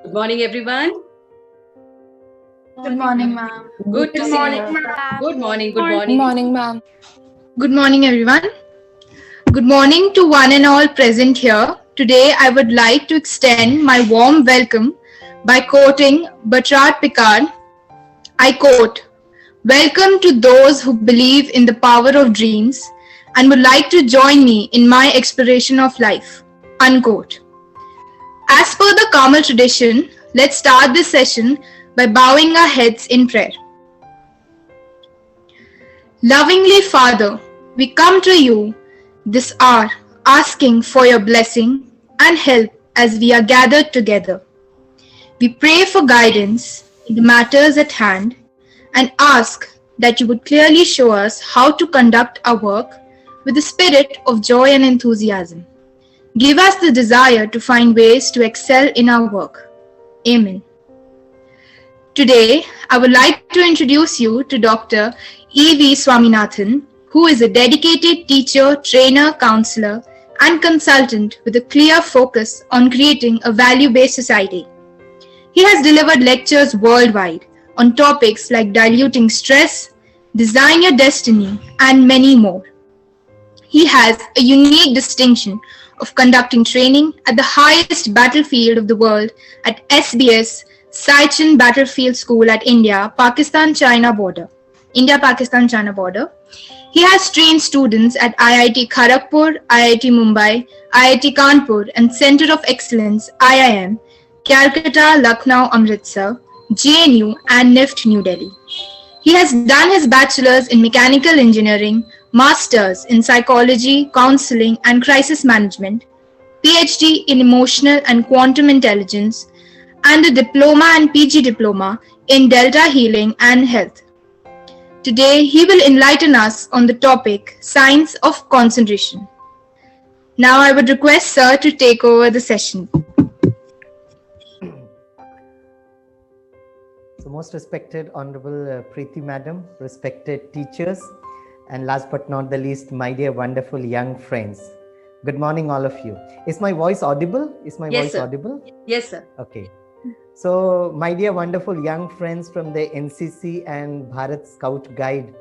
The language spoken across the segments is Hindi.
Good morning, everyone. Good morning, ma'am. Good to Good see morning, you. ma'am. Good morning. Good Good morning. morning, ma'am. Good morning, everyone. Good morning to one and all present here. Today, I would like to extend my warm welcome by quoting Bertrand Piccard. I quote, "Welcome to those who believe in the power of dreams and would like to join me in my exploration of life." Unquote. As per the Kamal tradition, let's start this session by bowing our heads in prayer. Lovingly, Father, we come to you this hour asking for your blessing and help as we are gathered together. We pray for guidance in the matters at hand and ask that you would clearly show us how to conduct our work with the spirit of joy and enthusiasm. Give us the desire to find ways to excel in our work. Amen. Today, I would like to introduce you to Dr. E.V. Swaminathan, who is a dedicated teacher, trainer, counselor, and consultant with a clear focus on creating a value-based society. He has delivered lectures worldwide on topics like diluting stress, design your destiny, and many more. He has a unique distinction of conducting training at the highest battlefield of the world at SBS Saichen Battlefield School at India-Pakistan-China border. India-Pakistan-China border. He has trained students at IIT Kharagpur, IIT Mumbai, IIT Kanpur, and Center of Excellence (IIM), Calcutta, Lucknow, Amritsar, JNU, and NIFT, New Delhi. He has done his bachelor's in mechanical engineering, master's in psychology, counseling, and crisis management, PhD in emotional and quantum intelligence, and a diploma and PG diploma in Delta Healing and Health. Today, he will enlighten us on the topic Science of Concentration. Now, I would request Sir to take over the session. So, most respected Honorable Preeti Madam, respected teachers, and last but not the least, my dear wonderful young friends. Good morning, all of you. Is my voice audible? Is my Yes, voice sir. audible? Yes, sir. Okay. So, my dear wonderful young friends from the NCC and Bharat Scout Guide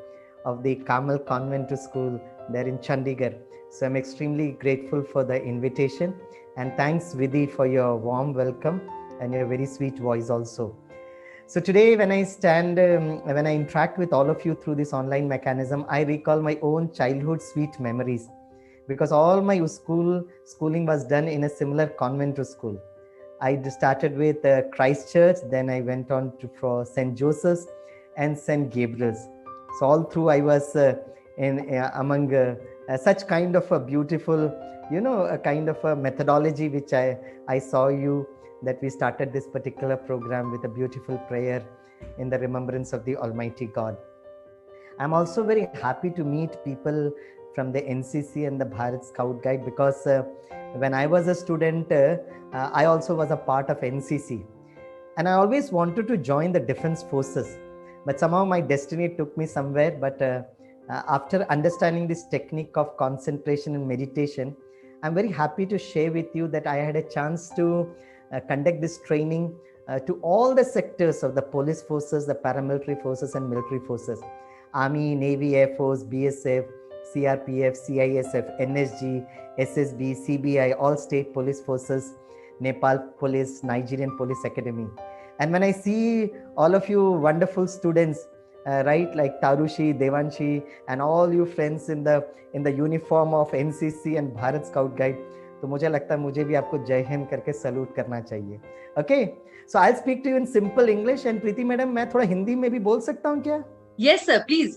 of the Kamal Convent School there in Chandigarh. So, I'm extremely grateful for the invitation, and thanks Vidhi for your warm welcome and your very sweet voice also. So today when I interact with all of you through this online mechanism, I recall my own childhood sweet memories, because all my schooling was done in a similar convent school. I started with Christchurch, then I went on for St. Joseph's and St. Gabriel's. So all through I was among such kind of a beautiful, a kind of a methodology which I saw you, that we started this particular program with a beautiful prayer in the remembrance of the Almighty God. I'm also very happy to meet people from the NCC and the Bharat Scout Guide, because when I was a student, I also was a part of NCC. And I always wanted to join the defense forces, but somehow my destiny took me somewhere. But after understanding this technique of concentration and meditation, I'm very happy to share with you that I had a chance to conduct this training to all the sectors of the police forces, the paramilitary forces and military forces, Army, Navy, Air Force, BSF, CRPF, CISF, NSG, SSB, CBI, all state police forces, Nepal Police, Nigerian Police Academy. And when I see all of you wonderful students, right, like Tarushi, Devanshi, and all you friends in the uniform of NCC and Bharat Scout Guide, तो मुझे लगता है मुझे भी आपको जय हिंद करके सैल्यूट करना चाहिए. Okay, so I speak to you in simple English. And Preeti madam, मैं थोड़ा हिंदी में भी बोल सकता हूँ क्या? Yes, sir. Please.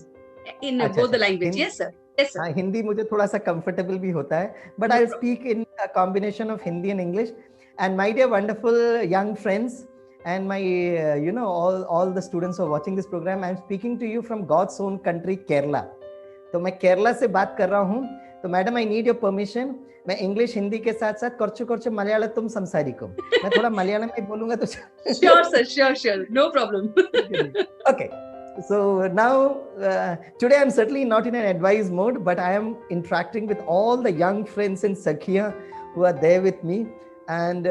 In both the language. Yes, sir. Yes, sir. Hindi मुझे थोड़ा सा कंफर्टेबल भी होता है, but I speak in a combination of Hindi and English. And my dear wonderful young friends and my all the students who are watching this program, I am speaking to you from God's own country, Kerala. तो मैं केरला से बात कर रहा हूँ. तो madam, I need your permission. मैं इंग्लिश हिंदी के साथ साथ കുറച്ചു കുറച്ച് മലയാളത്തും സംസാരിക്കും. मैं थोड़ा मलयालम में बोलूंगा तो Sure, sir. Sure. No problem. Okay. So now today I'm certainly not in an advice mode, but I am interacting with all the young friends in Sakhiya who are there with me, and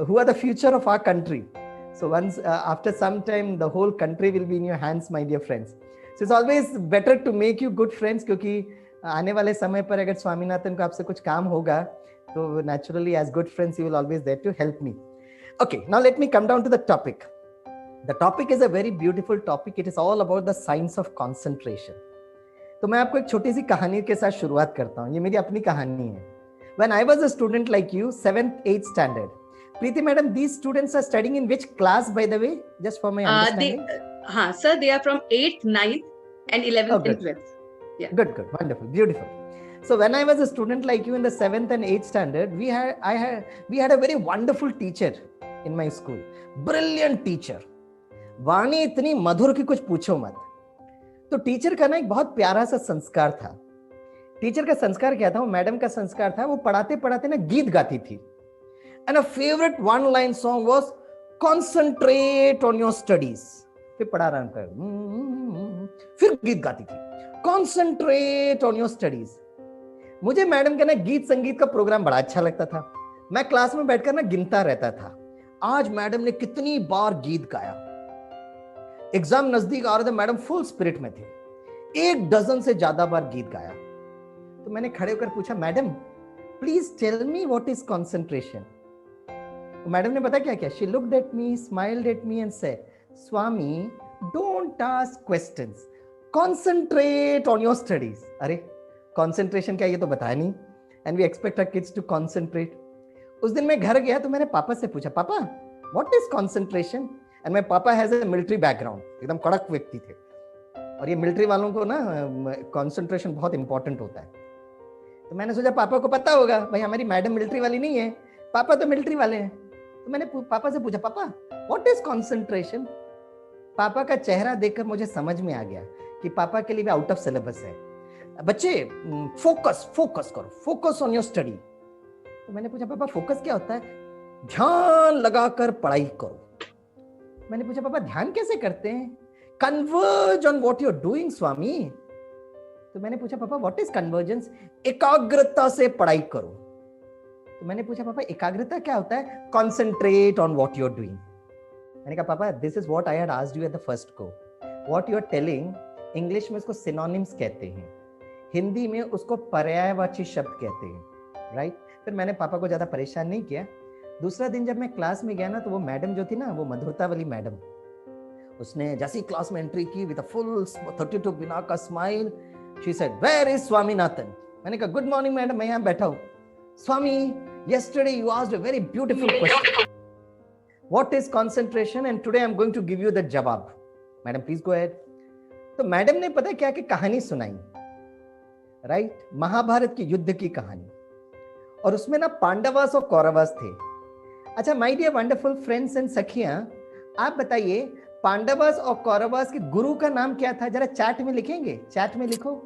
who are the future of our country. So once after some time, the whole country will be in your hands, my dear friends. So it's always better to make you good friends, क्योंकि आने वाले समय पर अगर स्वामीनाथन को आपसे कुछ काम होगा, तो naturally as good friends you will always there to help me. Okay, now let me come down to the topic. The topic is a very beautiful topic. It is all about the science of concentration. तो मैं आपको एक छोटी सी कहानी के साथ शुरुआत करता हूँ. ये मेरी अपनी कहानी है. When I was a student like you, 7th, 8th standard, Preeti madam, these students are studying in which class, by the way, just for my understanding? Sir, they are from 8th, 9th and 11th and 12th. Yeah. Good, wonderful, beautiful. So when I was a student like you in the 7th and 8th standard, we had a very wonderful teacher in my school. Brilliant teacher. वाणी इतनी मधुर कि कुछ पूछो मत. तो टीचर का ना एक बहुत प्यारा सा संस्कार था. टीचर का संस्कार क्या था? वो मैडम का संस्कार था. वो पढ़ाते पढ़ाते ना गीत गाती थी. And a favorite one-line song was "Concentrate on your studies." फिर पढ़ा रहा था, फिर गीत गाती थी, "Concentrate on your studies." मुझे मैडम का ना गीत संगीत का प्रोग्राम बड़ा अच्छा लगता था. मैं क्लास में बैठकर ना गिनता रहता था, आज मैडम ने कितनी बार गीत गाया. एग्जाम नजदीक आ रहे थे, मैडम फुल स्पिरिट में थे, 1 डजन से ज्यादा बार गीत गाया. तो मैंने खड़े होकर पूछा, madam please tell me what is concentration. तो मैडम ने पता क्या किया? She looked at me, smiled at me and said, Swami don't ask questions, concentrate on your studies. अरे कंसंट्रेशन क्या, ये तो बताया नहीं. And we expect our kids to concentrate. उस दिन मैं घर गया तो मैंने पापा से पूछा, पापा what is concentration. And my पापा हैज अ मिलिट्री बैकग्राउंड, एकदम कड़क व्यक्ति थे. और ये मिलिट्री वालों को ना कंसंट्रेशन बहुत इंपॉर्टेंट होता है. तो मैंने सोचा पापा को पता होगा, भाई हमारी मैडम मिलिट्री वाली नहीं है, पापा तो मिलिट्री वाले हैं. तो मैंने पापा से पूछा, पापा व्हाट इज कंसंट्रेशन. पापा का चेहरा देखकर मुझे समझ में आ गया कि पापा के लिए भी आउट ऑफ सिलेबस है. बच्चे फोकस करो, फोकस ऑन योर स्टडी. तो मैंने पूछा, पापा फोकस क्या होता है. ध्यान लगाकर पढ़ाई करो. मैंने पूछा, पापा ध्यान कैसे करते हैं. Converge on what you are doing Swami. तो मैंने पूछा, पापा व्हाट इज कन्वर्जेंस. एकाग्रता से पढ़ाई करो. तो मैंने पूछा, पापा एकाग्रता क्या होता है. Concentrate on what you are doing. मैंने कहा, पापा this is what I had asked you at the first go. What you are telling, English में उसको सिनोनिम्स कहते हैं, हिंदी में उसको पर्यायवाची शब्द कहते हैं, राइट. फिर मैंने पापा को ज्यादा परेशान नहीं किया. दूसरा दिन जब मैं क्लास में गया ना, तो वो मैडम जो थी ना, वो मधुरता वाली मैडम, उसने जैसी क्लास में एंट्री की विद अ फुल 32 बिना का smile, she said, where is Swaminathan. मैंने कहा, गुड मॉर्निंग मैडम, मैं यहाँ बैठा हूँ. Swami, yesterday you asked a very beautiful question. What is concentration? And today I'm going to give you the jawab. Madam, please go ahead. तो मैडम ने पता क्या कि कहानी सुनाई, राइट, महाभारत की युद्ध की कहानी. और उसमें ना पांडवास और कौरवास थे. अच्छा my dear wonderful friends and सखियां, आप बताइए पांडवास और कौरवास के गुरु का नाम क्या था. जरा चैट में लिखेंगे, चैट में लिखो,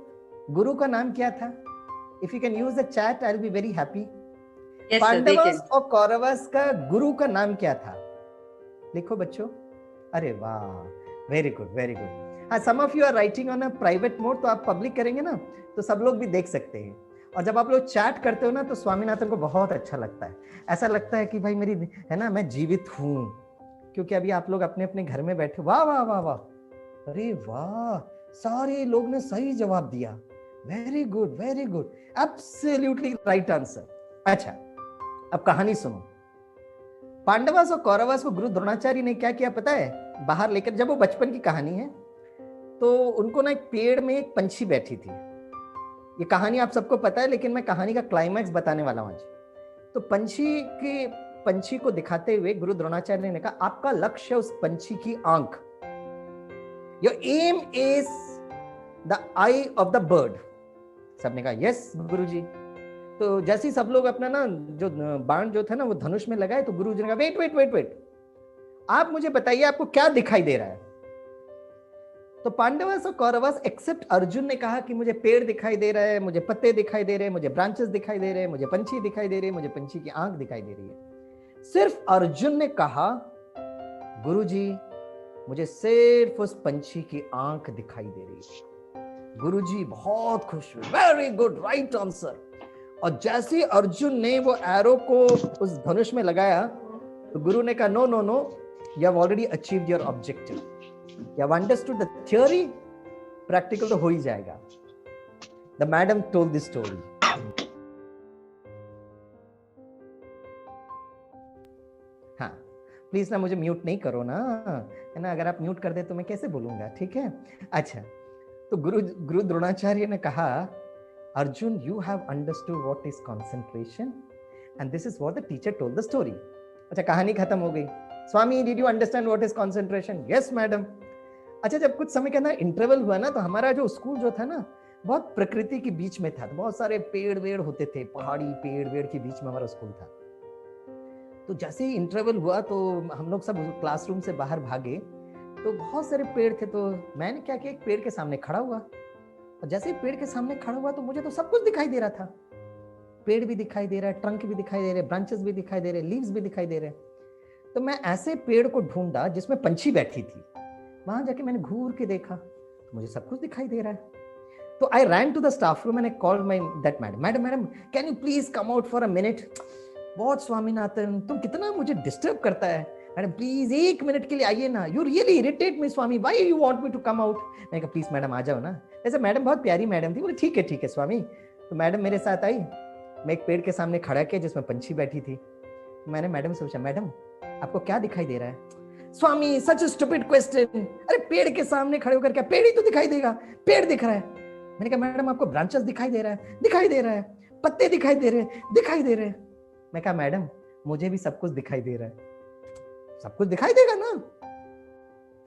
गुरु का नाम क्या था. If you can use the chat I will be very happy. Pandavas और कौरवास का गुरु का नाम क्या था. लिखो बच्चों. अरे वाह, वेरी गुड वेरी गुड. हाँ, some of you are writing on a private mode, तो आप पब्लिक करेंगे ना तो सब लोग भी देख सकते हैं. और जब आप लोग चैट करते हो ना, तो स्वामीनाथन को बहुत अच्छा लगता है. ऐसा लगता है कि भाई मेरी है ना, मैं जीवित हूँ, क्योंकि अभी आप लोग अपने अपने घर में बैठे. वाह वाह वाह वाह, अरे वाह, सारे लोग ने सही जवाब दिया. Very good very good, absolutely right answer. अच्छा, अब कहानी सुनो. पांडवास और कौरवास को गुरु द्रोणाचार्य ने क्या किया पता है. बाहर लेकर, जब वो बचपन की कहानी है, तो उनको ना एक पेड़ में एक पंछी बैठी थी. ये कहानी आप सबको पता है, लेकिन मैं कहानी का क्लाइमैक्स बताने वाला हूं आज. तो पंछी को दिखाते हुए गुरु द्रोणाचार्य ने कहा, आपका लक्ष्य उस पंछी की आंख. Your aim is the eye of the bird. सबने कहा यस गुरुजी. तो जैसे ही सब लोग अपना ना जो बाण जो था ना वो धनुष में लगाए, तो गुरुजी ने कहा, वेट वेट वेट वेट, आप मुझे बताइए आपको क्या दिखाई दे रहा है. तो पांडवास और कौरवास एक्सेप्ट अर्जुन ने कहा कि मुझे पेड़ दिखाई दे रहा है, मुझे पत्ते दिखाई दे रहे हैं, मुझे ब्रांचेस दिखाई दे रहे हैं, मुझे पंछी दिखाई दे रहे हैं, मुझे पंछी की आंख दिखाई दे रही है. सिर्फ अर्जुन ने कहा, गुरुजी मुझे सिर्फ उस पंछी की आंख दिखाई दे रही है. गुरुजी बहुत खुश हुए, वेरी गुड, राइट आंसर. और जैसे अर्जुन ने वो एरो को उस धनुष में लगाया, तो गुरु ने कहा, no no no, You have already achieved your objective. You have understood the theory. Practical तो हो ही जाएगा. The madam told this story. हाँ, प्लीज ना मुझे म्यूट नहीं करो ना, है ना. अगर आप म्यूट कर दे तो मैं कैसे बोलूंगा, ठीक है. अच्छा, तो गुरु द्रोणाचार्य ने कहा, Arjun, you have understood what is concentration, and this is what the teacher told the story. अच्छा, कहानी खत्म हो गई. स्वामी, did you understand what is concentration? Yes, madam. अच्छा, जब कुछ समय के अंदर इंटरवल हुआ ना, तो हमारा जो स्कूल जो था ना, बहुत प्रकृति के बीच में था. तो बहुत सारे पेड़ वेड़ होते थे, पहाड़ी पेड़ वेड़ के बीच में हमारा स्कूल था. तो जैसे ही इंटरवल हुआ तो हम लोग सब क्लासरूम से बाहर भागे. तो बहुत सारे पेड़ थे. तो मैंने क्या किया, एक पेड़ के सामने खड़ा हुआ. और जैसे ही पेड़ के सामने खड़ा हुआ तो मुझे तो सब कुछ दिखाई दे रहा था. पेड़ भी दिखाई दे रहा है, ट्रंक भी दिखाई दे रहे, ब्रांचेस भी दिखाई दे रहे, लीव्स भी दिखाई दे रहे. तो मैं ऐसे पेड़ को ढूंढा जिसमें पंछी बैठी थी. वहां जाके मैंने घूर के देखा तो मुझे सब कुछ दिखाई दे रहा है. तो I ran to the staff room and I called my that madam, can you please come out for a minute. What Swaminathan, तुम कितना मुझे डिस्टर्ब करता है. मैडम प्लीज 1 मिनट के लिए आइए ना. You really irritate me Swami, why you want me to come out. मैंने कहा प्लीज मैडम आ जाओ ना. ऐसे मैडम बहुत प्यारी मैडम थी. बोले ठीक है स्वामी. तो मैडम मेरे साथ आई. मैं एक पेड़ के सामने खड़ा किया जिसमें पंछी बैठी थी. मैंने मैडम से पूछा, मैडम आपको क्या दिखाई दे रहा है. स्वामी, सच अ स्टूपिड क्वेश्चन. अरे पेड़ के सामने खड़े होकर क्या, पेड़ ही तो दिखाई देगा, पेड़ दिख रहा है. मैंने कहा मैडम आपको ब्रांचेस दिखाई दे रहा है, पत्ते दिखाई दे रहे हैं. मैं कहा मैडम मुझे भी सब कुछ दिखाई दे रहा है. सब कुछ दिखाई देगा ना.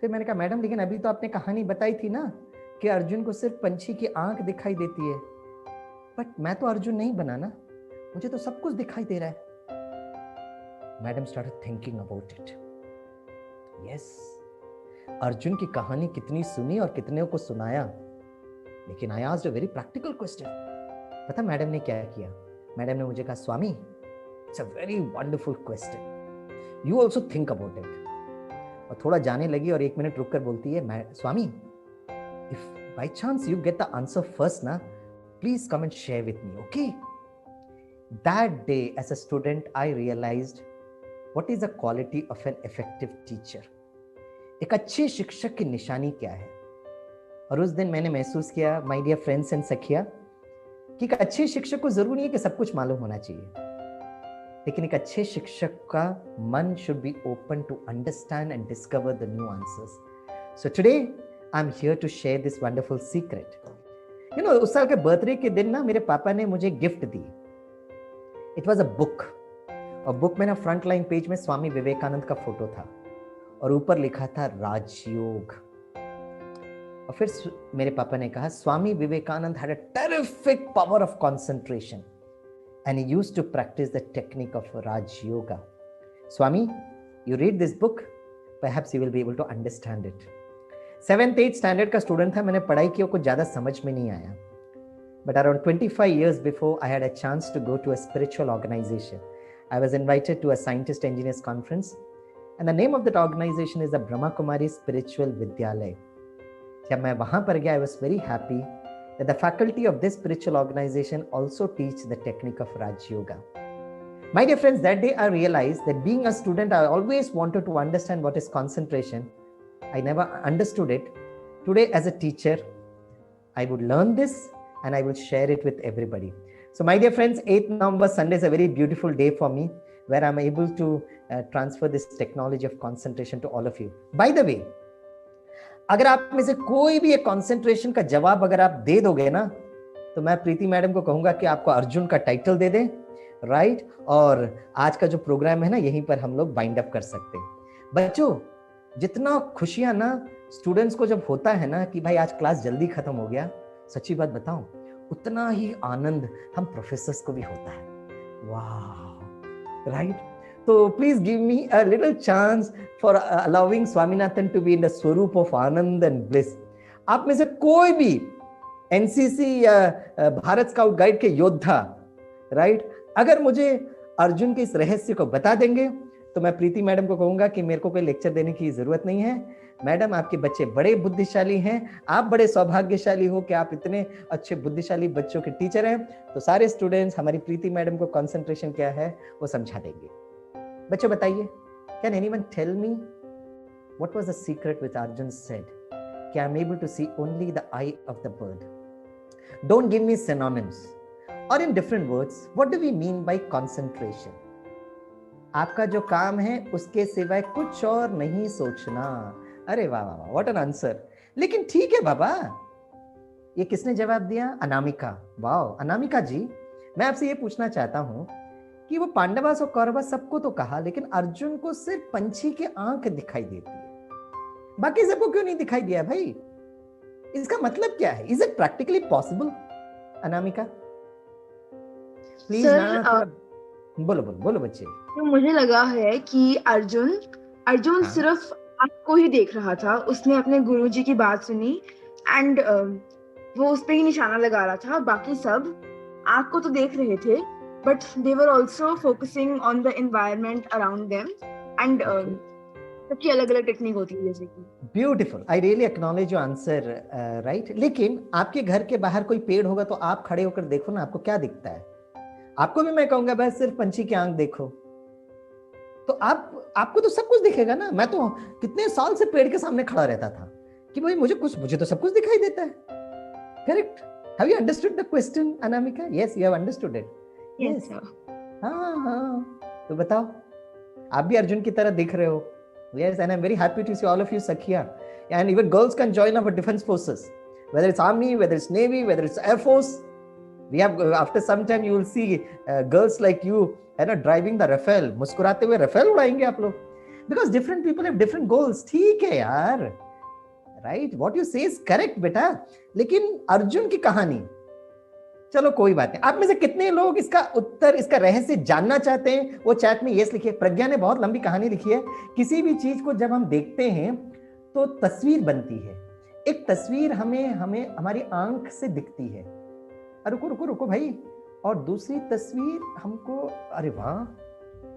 फिर मैंने कहा मैडम लेकिन अभी तो आपने कहानी बताई थी ना कि अर्जुन को सिर्फ पंछी की आंख दिखाई देती है. बट मैं तो अर्जुन नहीं बना ना, मुझे तो सब कुछ दिखाई दे रहा है. Madam started thinking about it. Yes, Arjun की कहानी कितनी सुनी और कितने को सुनाया. लेकिन I asked a very practical question. पता मैडम ने क्या किया. मैडम ने मुझे कहा, Swami it's a very wonderful question, you also think about it. और थोड़ा जाने लगी और 1 मिनट रुक कर बोलती है, Swami if by chance you get the answer first ना, please come and share with me, okay. That day as a student I realised what is the quality of an effective teacher. एक अच्छे शिक्षक की निशानी क्या है. और उस दिन मैंने महसूस किया, माय डियर फ्रेंड्स एंड सखिया, कि एक अच्छे शिक्षक को जरूरी है कि सब कुछ मालूम होना चाहिए. लेकिन एक अच्छे शिक्षक का मन should be open to understand and discover the new answers. So today I am here to share this wonderful secret. You know, उस साल के बर्थडे के दिन ना मेरे पापा ने मुझे gift the. It was a book. और बुक में ना फ्रंट लाइन पेज में स्वामी विवेकानंद का फोटो था और ऊपर लिखा था राजयोग. और फिर मेरे पापा ने कहा, Swami Vivekananda had a terrific power of concentration and he used to practice the technique of Raj Yoga. Swami, you read this book, perhaps you will be able to understand it. 7th 8th standard का स्टूडेंट था. मैंने पढ़ाई की और कुछ ज्यादा समझ में नहीं आया. But around 25 years before, I had a chance to go to a spiritual organization. I was invited to a scientist engineers conference and the name of that organization is the Brahma Kumari Spiritual Vidyalaya. जब मैं वहां पर गया, I was very happy that the faculty of this spiritual organization also teach the technique of Raj Yoga. My dear friends, that day I realized that being a student, I always wanted to understand what is concentration. I never understood it. Today as a teacher, I would learn this and I will share it with everybody. So my dear friends, 8th November Sunday is a very beautiful day for me where I'm able to transfer this technology of concentration to all of you. By the way, अगर आप में से कोई भी एक कंसंट्रेशन का जवाब अगर आप दे दोगे ना, तो मैं प्रीति मैडम को कहूंगा कि आपको अर्जुन का टाइटल दे दें, राइट. और आज का जो प्रोग्राम है ना, यहीं पर हम लोग बाइंड अप कर सकते हैं. बच्चों, जितना खुशियां ना स्टूडेंट्स को जब होता है ना कि भाई आज क्लास जल्दी खत्म हो गया, सच्ची बात बताऊं, उतना ही आनंद हम प्रोफेसर्स को भी होता है. वाह, right. So please give me a little chance for allowing Swaminathan to be in the swaroop of Anand and bliss. आप में से कोई भी NCC या भारत स्काउट गाइड के योद्धा, राइट, अगर मुझे अर्जुन के इस रहस्य को बता देंगे तो मैं प्रीति मैडम को कहूंगा कि मेरे को कोई लेक्चर देने की जरूरत नहीं है. मैडम, आपके बच्चे बड़े बुद्धिशाली हैं, आप बड़े सौभाग्यशाली हो कि आप इतने अच्छे बुद्धिशाली बच्चों के टीचर हैं. तो सारे स्टूडेंट्स हमारी प्रीति मैडम को कंसंट्रेशन क्या है वो समझा देंगे. बच्चों बताइए, can anyone tell me what was the secret which Arjun said? Ki I am able to see only the eye of the bird. Don't give me synonyms. Or in different words, what do we mean by concentration? आपका जो काम है उसके सिवाय कुछ और नहीं सोचना. अरे वाह वाह वाह, what an answer. लेकिन ठीक है बाबा. ये किसने जवाब दिया? अनामिका. वाओ अनामिका जी, मैं आपसे ये पूछना चाहता हूं कि वो पांडवास और कौरवास सबको तो कहा, लेकिन अर्जुन को सिर्फ पंछी की आंख दिखाई देती है, बाकी सबको क्यों नहीं दिखाई दिया भाई? इसका मतलब क्या है? Is it practically possible? Anamika please ना, बोलो बोलो बोलो बच्चे. तो मुझे लगा है कि अर्जुन सिर्फ आपको ही देख रहा था. उसने अपने गुरुजी की बात सुनी एंड वो उस पे ही निशाना लगा रहा था. बाकी सब आँख को तो देख रहे थे, but they were also focusing on the environment around them and सबकी अलग अलग टेक्निक होती है जैसे कि. Beautiful, I really acknowledge your answer, right. लेकिन आपके घर के बाहर कोई पेड़ होगा तो आप खड़े होकर देखो ना, आपको क्या दिखता है? आपको भी मैं कहूंगा बस सिर्फ पंछी की आंख देखो, तो आपको तो सब कुछ दिखेगा ना. मैं तो कितने साल से पेड़ के सामने खड़ा रहता था कि भाई मुझे तो सब कुछ दिखाई देता है. Correct. Have you understood the question Anamika? Yes, you have understood it. Yes. हाँ, तो बताओ, आप भी अर्जुन की तरह दिख रहे हो. Yes, and I'm very happy to see all of you, Sakhiya. And even girls can join our defense forces, whether it's army, whether it's navy, whether it's air force. We have, after some time, you will see girls like you, driving the Rafale. मुस्कुराते हुए Rafale उड़ाएंगे आप लोग. Because different people have different goals. ठीक है यार, right? What you say is correct, बेटा. लेकिन अर्जुन की कहानी, चलो कोई बात नहीं. आप में से कितने लोग इसका उत्तर, इसका रहस्य जानना चाहते हैं? वो चैट में यस लिखिए. प्रज्ञा ने बहुत लंबी कहानी लिखी है. किसी भी चीज को जब हम देखते हैं तो तस्वीर बनती है. एक तस्वीर हमें हमारी आंख से दिखती है. रुको रुको रुको भाई. और दूसरी तस्वीर हमको, अरे वाह,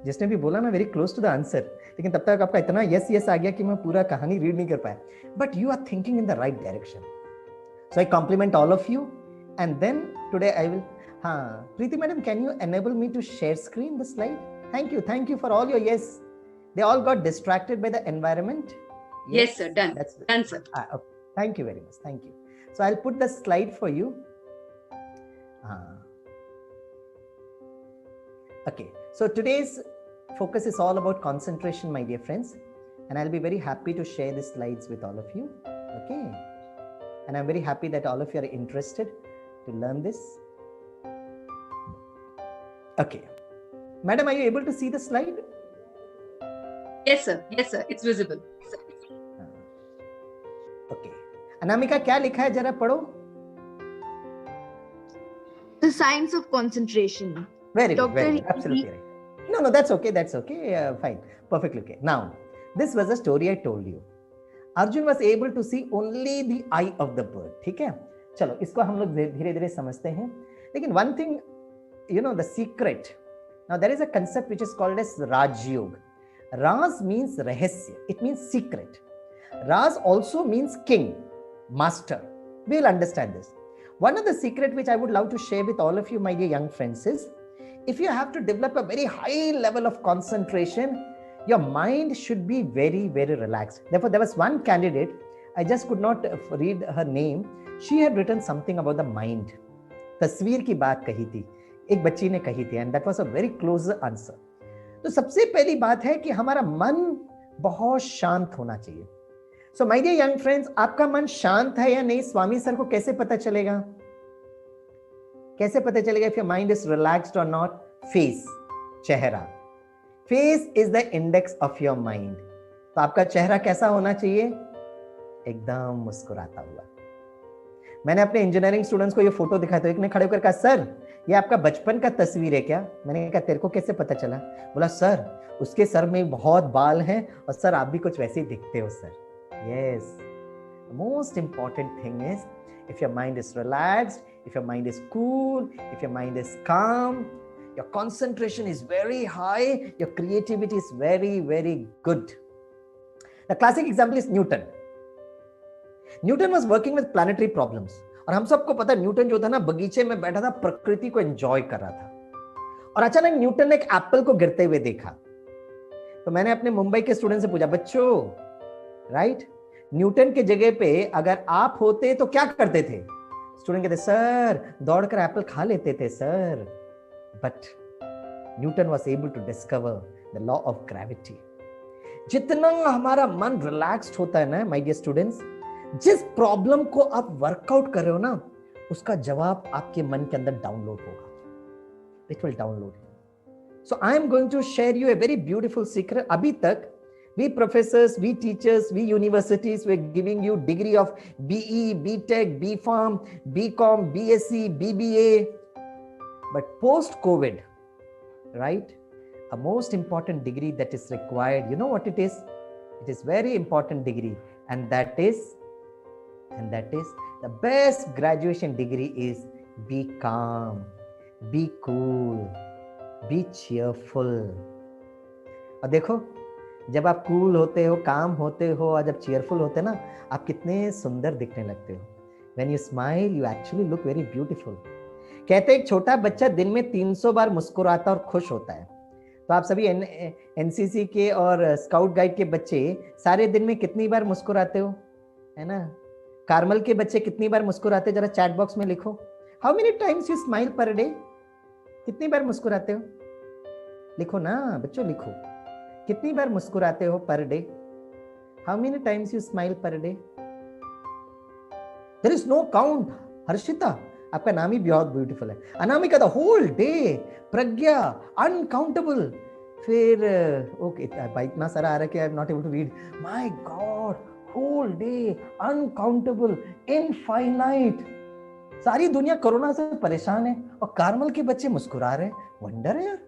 जिसने भी बोला ना, very close to the answer. लेकिन तब तक आपका इतना यस आ गया कि मैं पूरा कहानी रीड नहीं कर पाया. But you are thinking in the right direction. So I compliment all of you. And then today I will, Preeti madam, can you enable me to share screen the slide? Thank you for all your yes. They all got distracted by the environment. Yes sir, done. That's done sir. Okay. Thank you very much. Thank you. So I'll put the slide for you. Okay. So today's focus is all about concentration, my dear friends, and I'll be very happy to share the slides with all of you. Okay. And I'm very happy that all of you are interested to learn this. Okay. Madam, are you able to see the slide? Yes sir, it's visible. Okay. Anamika, क्या लिखा है जरा पढ़ो. The science of concentration. Very good, very good. Absolutely right. No, that's okay. Fine. Perfectly okay. Now, this was a story I told you. Arjun was able to see only the eye of the bird. ठीक है? चलो इसको हम लोग धीरे धीरे समझते हैं. लेकिन one thing, you know, the secret. Now there is a concept which is called as Raj Yoga. Raj means rahasya. It means secret. Raj also means king, master. We will understand this. One of the secret which I would love to share with all of you, my dear young friends, is if you have to develop a very high level of concentration, your mind should be very, very relaxed. Therefore, there was one candidate, I just could not read her name. She had written something about the mind. तस्वीर की बात कही थी, एक बच्ची ने कही थी, and that was a very close answer. तो सबसे पहली बात है कि हमारा मन बहुत शांत होना चाहिए. So my dear young friends, आपका मन शांत है या नहीं, स्वामी सर को कैसे पता चलेगा? कैसे पता चलेगा if your mind is relaxed or not? Face, चेहरा. Face is the index of your mind. तो आपका चेहरा कैसा होना चाहिए? एकदम मुस्कुराता हुआ. मैंने अपने इंजीनियरिंग स्टूडेंट्स को ये फोटो दिखाया तो एक ने खड़े होकर कहा, सर ये आपका बचपन का तस्वीर है क्या? मैंने कहा तेरे को कैसे पता चला? बोला सर उसके सर में बहुत बाल हैं और सर आप भी कुछ वैसे ही दिखते हो sir. Yes, most important thing is if your mind is relaxed, if your mind is cool, if your mind is calm, your concentration is very high, your creativity is very, very good. The classic example is Newton. Newton was working with planetary problems. और हम सबको पता है न्यूटन जो था ना बगीचे में बैठा था, प्रकृति को एंजॉय कर रहा था और अचानक न्यूटन ने एक एप्पल को गिरते हुए देखा. तो मैंने अपने मुंबई के स्टूडेंट से पूछा, बच्चों राइट? न्यूटन के जगह पे अगर आप होते तो क्या करते थे? स्टूडेंट कहते सर दौड़कर एप्पल खा लेते थे sir, but Newton was able to discover the law of gravity. जितना हमारा मन रिलैक्स्ड होता है ना माय डियर स्टूडेंट्स, जिस प्रॉब्लम को आप वर्कआउट कर रहे हो ना, उसका जवाब आपके मन के अंदर डाउनलोड होगा, it will download. So I am going to share you a very beautiful secret. अभी तक we professors, we teachers, we universities were giving you degree of BE, BTech, BPharm, BCom, BSc, BBA, but post COVID, right, a most important degree that is required, you know what it is? It is very important degree, and that is the best graduation degree is be calm, be cool, be cheerful। और देखो जब आप कूल होते हो, काम होते हो और जब चीयरफुल होते हो ना, आप कितने सुंदर दिखने लगते हो। When you smile, you actually look very beautiful। कहते एक छोटा बच्चा दिन में 300 बार मुस्कुराता और खुश होता है। तो आप सभी एनसीसी के और स्काउट गाइड के बच्चे सारे दिन में कितनी बार मुस्कुराते हो, है ना? कार्मल के बच्चे कितनी बार मुस्कुराते, जरा चैट बॉक्स में लिखो। How many times you smile per day? कितनी बार मुस्कुराते हो? लिखो ना बच्चों, लिखो कितनी बार मुस्कुराते हो per day? How many times you smile per day? There is no count. Harshita, आपका नाम ही बहुत ब्यूटीफुल है। Anamika, the whole day. Pragya, uncountable. फिर ओके, इतना सारा आ रहा है कि I am not able to read. My god, whole day, uncountable, infinite. सारी दुनिया कोरोना से परेशान है और कार्मल के बच्चे मुस्कुरा रहे हैं। वंडर है यार,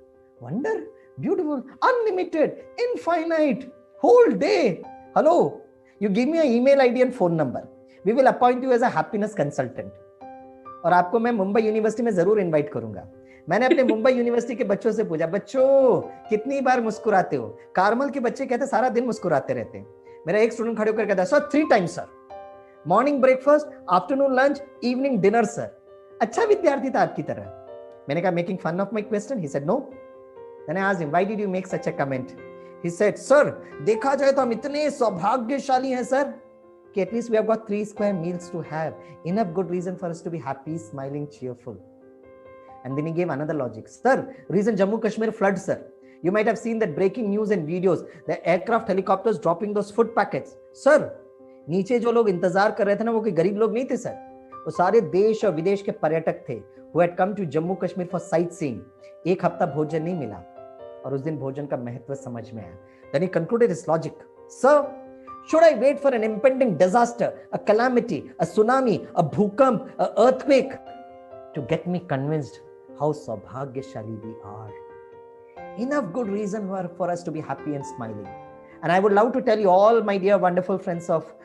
wonder. Beautiful, unlimited, infinite, whole day. Hello, you give me an email ID and phone number. We will appoint you as a happiness consultant. और आपको मैं मुंबई यूनिवर्सिटी में जरूर इनवाइट करूंगा। मैंने अपने मुंबई यूनिवर्सिटी के बच्चों से पूछा, बच्चों कितनी बार मुस्कुराते हो? कार्मल के बच्चे कहते सारा दिन मुस्कुराते रहते हैं। मेरा एक स्टूडेंट खड़े होकर कहता sir 3 times sir, morning breakfast, afternoon lunch, evening dinner sir. अच्छा विद्यार्थी था आपकी तरह। मैंने कहा making fun of my question? He said no. Then I asked him, why did you make such a comment? He said, sir, देखा जाए तो हम इतने सौभाग्यशाली हैं सर कि at least we have got 3 square meals to have. Enough good reason for us to be happy, smiling, cheerful. And then he gave another logic. Sir, reason Jammu Kashmir flood, sir. You might have seen that breaking news and videos, the aircraft helicopters dropping those food packets. Sir, नीचे जो लोग इंतजार कर रहे थे ना, वो कोई गरीब लोग नहीं थे सर, वो सारे देश और विदेश के पर्यटक थे who had come to Jammu Kashmir for sightseeing. 1 हफ्ता भोजन नहीं मिला और उस दिन भोजन का महत्व समझ में आया। Then he concluded his logic. Sir, should I wait for an impending disaster, a calamity, a tsunami, a bhukam, a earthquake to get me convinced how saubhagyashali we are? Enough good reason for us to be happy and smiling. And I would love to tell you all, my dear wonderful friends of